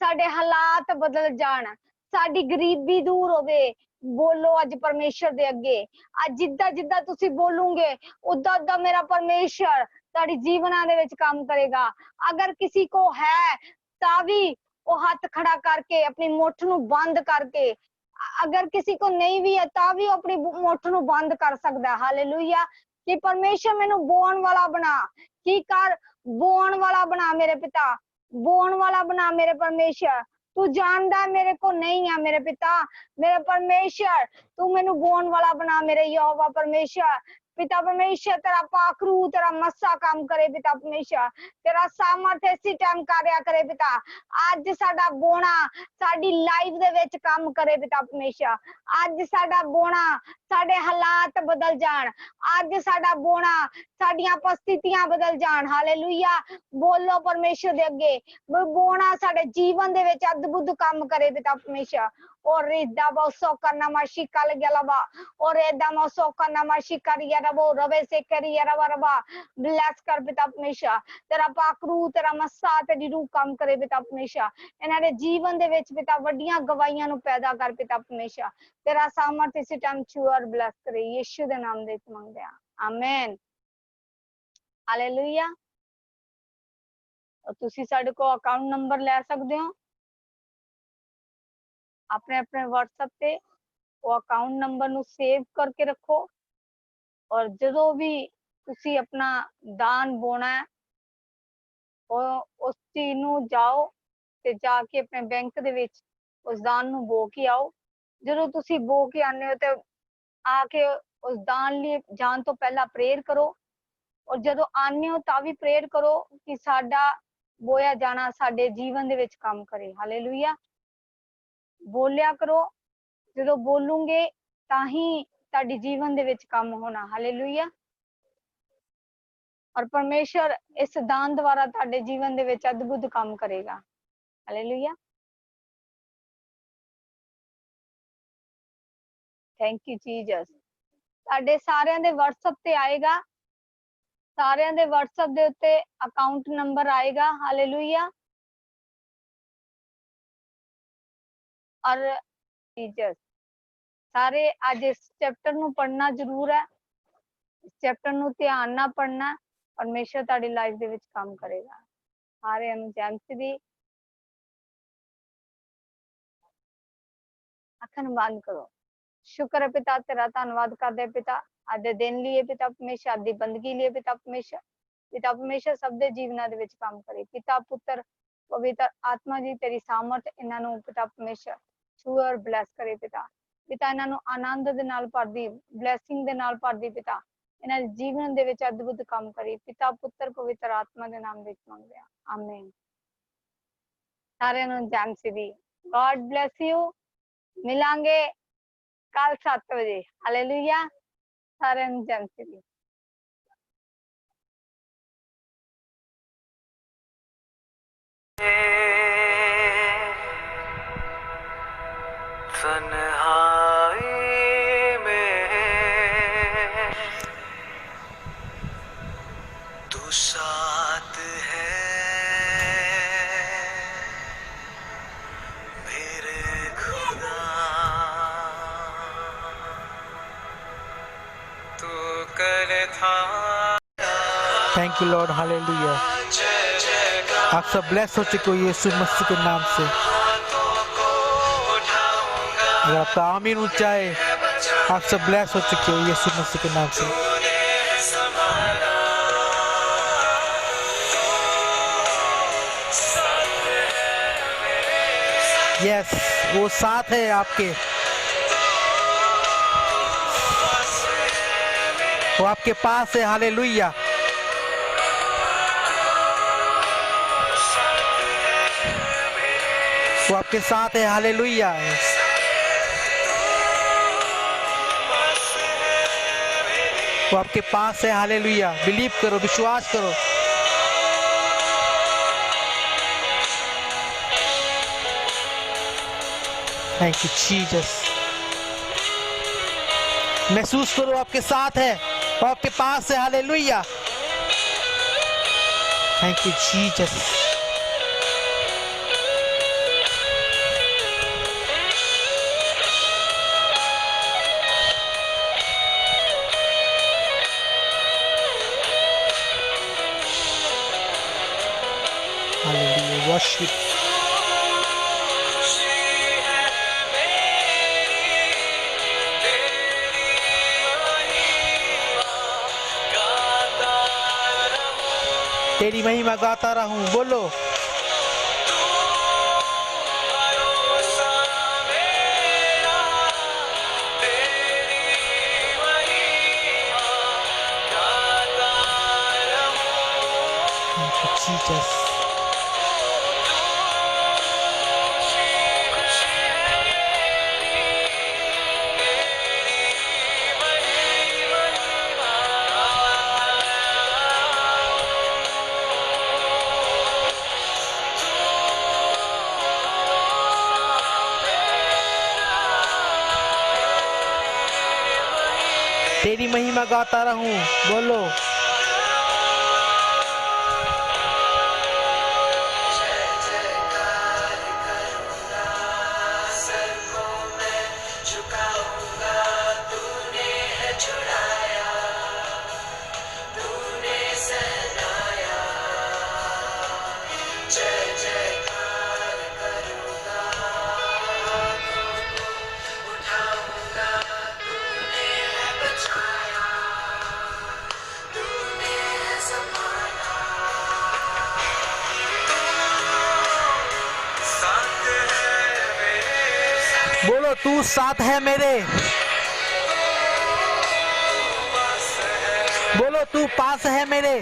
ਸਾਡੇ ਹਾਲਾਤ ਬਦਲ ਜਾਣ, ਸਾਡੀ ਗਰੀਬੀ ਦੂਰ ਹੋਵੇ। ਬੋਲੋ ਅੱਜ ਪਰਮੇਸ਼ਰ ਦੇ ਅੱਗੇ, ਅੱਜ ਜਿੱਦਾਂ ਜਿੱਦਾਂ ਤੁਸੀਂ ਬੋਲੋਗੇ ਉਦਾਂ ਉਦਾਂ ਮੇਰਾ ਪਰਮੇਸ਼ਰ ਤੁਹਾਡੀ ਜੀਵਨਾਂ ਦੇ ਵਿੱਚ ਕੰਮ ਕਰੇਗਾ। ਅਗਰ ਕਿਸੇ ਕੋ ਹੈ ਤਾਂ ਵੀ ਉਹ ਹੱਥ ਖੜਾ ਕਰਕੇ ਆਪਣੀ ਮੁੱਠ ਨੂੰ ਬੰਦ ਕਰਕੇ, ਅਗਰ ਕਿਸੇ ਕੋ ਨਹੀਂ ਵੀ ਹੈ ਤਾਂ ਵੀ ਆਪਣੀ ਮੁੱਠ ਨੂੰ ਬੰਦ ਕਰ ਸਕਦਾ। ਹਾਲੇਲੂਇਆ। ਕਿ ਪਰਮੇਸ਼ਰ ਮੈਨੂੰ ਬੋਣ ਵਾਲਾ ਬਣਾ, ਕੀ ਕਰ ਬੋਣ ਵਾਲਾ ਬਣਾ ਮੇਰੇ ਪਿਤਾ, ਬੋਣ ਵਾਲਾ ਬਣਾ ਮੇਰੇ ਪਰਮੇਸ਼ਰ। ਤੂੰ ਜਾਣਦਾ ਮੇਰੇ को नहीं है मेरे पिता, मेरे परमेश्वर तू मैनू बोन वाला बना मेरे यहोवा परमेश्वर। पिता परमेश्वर तेरा पाखरू तेरा मस्सा काम करे पिता परमेश्वर, तेरा सामर्थ इसी टाइम कार्य करे पिता। आज साडा बोना साडी लाइफ दे विच काम करे पिता परमेश्वर। आज साडा बोना साडे हालात बदल जान, आज साडा बोना साडियां परिस्थितियां बदल जान। हालेलुया। बोलो परमेश्वर दे अगे, बोना साडे जीवन दे विच अद्भुत काम करे पिता परमेश्वर। और रिदा बसो करना माशी कल गलबा और एदा मसो करना माशी करिया रबो रवे से करिया रबा रबा। ब्लेस कर पिता परमेश्वर, तेरा पाखरू तेरा मस्सा तेरी रूह काम करे पिता परमेश्वर। इन्हां दे जीवन दे विच पिता वड्डियां गवाहियां नु पैदा कर पिता परमेश्वर। तेरा सामर्थ इस टाइम छूर ब्लेस करे, यीशु दे नाम दे मंगदे आ, आमीन। हालेलुया। और तुसी साडे को अकाउंट नंबर ले सकदे हो अपने अपने व्हाट्सएप पे, वो अकाउंट नंबर नु सेव करके रखो। और जो भी तुसी अपना दान बोना है उस चीज नु जाओ ते जाके अपने बैंक दे विच उस दान नु बो के आओ। जो तुसी बो के आने हो ते आके उस दान लिए जान तो पहला प्रेयर करो, और जदों आने हो ता भी प्रेयर करो कि साडा बोया जाना साडे जीवन दे विच काम करे। हालेलुया। बोलिया करो, जो बोलूंगे ताही ताड़ी जीवन दे विच काम होना। हालेलुया। और परमेश्वर इस दान द्वारा ताड़े जीवन दे विच अद्भुत काम करेगा। हालेलुया। Thank you Jesus. ताड़े सारियां दे व्हाट्सएप ते आएगा, सारियां दे व्हाट्सएप दे उत्ते अकाउंट नंबर आएगा। हालेलुया। और जीसस सारे आज इस चैप्टर नु पढ़ना जरूर है, इस चैप्टर नु ध्यान ना पढ़ना, परमेश्वर ताड़ी लाइफ दे विच काम करेगा। सारे हम जैमसी दी अखन बंद करो। शुक्र है पिता तेरा, धन्यवाद करदे पिता आज दे दिन लिए पिता परमेश्वर, आज दी बंदगी लिए पिता परमेश्वर। पिता परमेश्वर सब दे जीवना दे विच काम करे। पिता पुत्र पवित्र आत्मा जी तेरी सामर्थ इन्हां नु पिता परमेश्वर छूर ब्लेस करे पिता। पिता इन्हां नु आनंद दे नाल भर दी, ब्लैसिंग दे नाल भर दी पिता। इन्हां दे जीवन दे विच अद्भुत काम करी। पिता पुत्र पवित्र आत्मा दे नाम विच मंगदे आ, आमीन। सारे नु जैमसी दी गॉड ब्लेस यू। मिलांगे कल 7 बजे। हालेलुया। सारे नु जैमसी दी। तन्हाई में तू साथ है मेरे खुदा, तू कर था। Thank you Lord. हालेलुया। आप सब ब्लेस हो चुके हो यीशु मसीह के नाम से। अगर आपका आमीन ऊंचा है, आप सब ब्लेस हो चुके हो यीशु मसीह के नाम से। यस, वो साथ है आपके, वो आपके पास है। हालेलुया। वो आपके साथ है। हालेलुया। वो आपके पास है। हालेलुया। बिलीव करो, विश्वास करो। Thank you Jesus. महसूस करो आपके साथ है, वो आपके पास है। Hallelujah. Thank you Jesus. Hallelujah, worship. तेरी महिमा गाता रहूं, बोलो। Thank you, Jesus. तेरी महिमा गाता रहूं, बोलो। बोलो, तू साथ है मेरे। बोलो, तू पास है मेरे।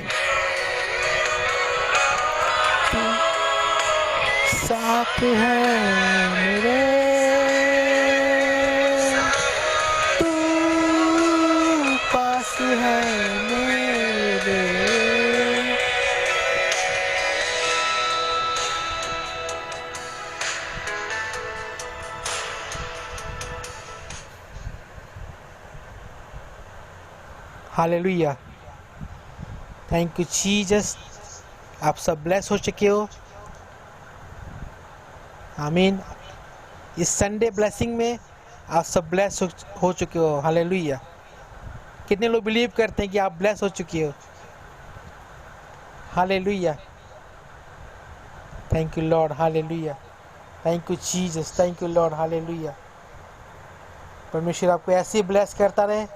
तू साथ है मेरे, तू पास है मेरे। Hallelujah, thank you Jesus. आप सब ब्लेस हो चुके हो। आमीन। इस संडे ब्लेसिंग में आप सब ब्लेस हो चुके हो। हालेलुया। कितने लोग बिलीव करते हैं कि आप ब्लेस हो चुके हो? Hallelujah, thank you Lord. Hallelujah, thank you Jesus. Thank you Lord. Hallelujah. परमेश्वर आपको ऐसे ही ब्लेस करता रहे।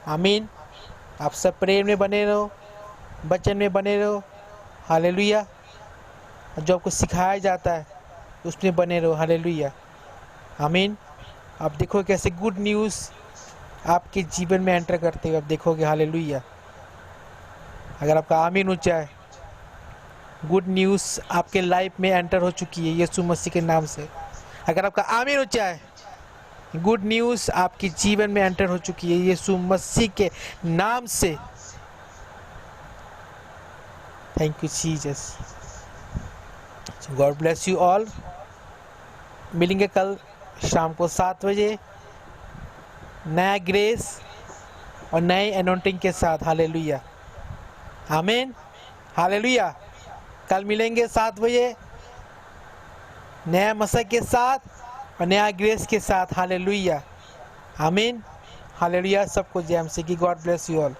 आमीन। आप सब प्रेम में बने रहो, वचन में बने रहो। हालेलुया। जो आपको सिखाया जाता है उसमें बने रहो। हालेलुया। आमीन। आप देखो कैसे गुड न्यूज़ आपके जीवन में एंटर करते हुए आप देखोगे। हालेलुया। अगर आपका आमीन ऊंचा है, गुड न्यूज़ आपके लाइफ में एंटर हो चुकी है यीशु मसीह के नाम से। अगर आपका आमीन ऊंचा है, गुड न्यूज़ आपके जीवन में एंटर हो चुकी है यीशु मसीह के नाम से। Thank you Jesus. God bless you all. मिलेंगे कल शाम को 7 बजे नया ग्रेस और नए एनोंटिंग के साथ। हालेलुया। आमीन। हालेलुया। कल मिलेंगे 7 बजे नया मसक के साथ और नया ग्रेस के साथ। हालेलुया। आमीन। हालेलुया। सबको जय मसीह की। God bless you all.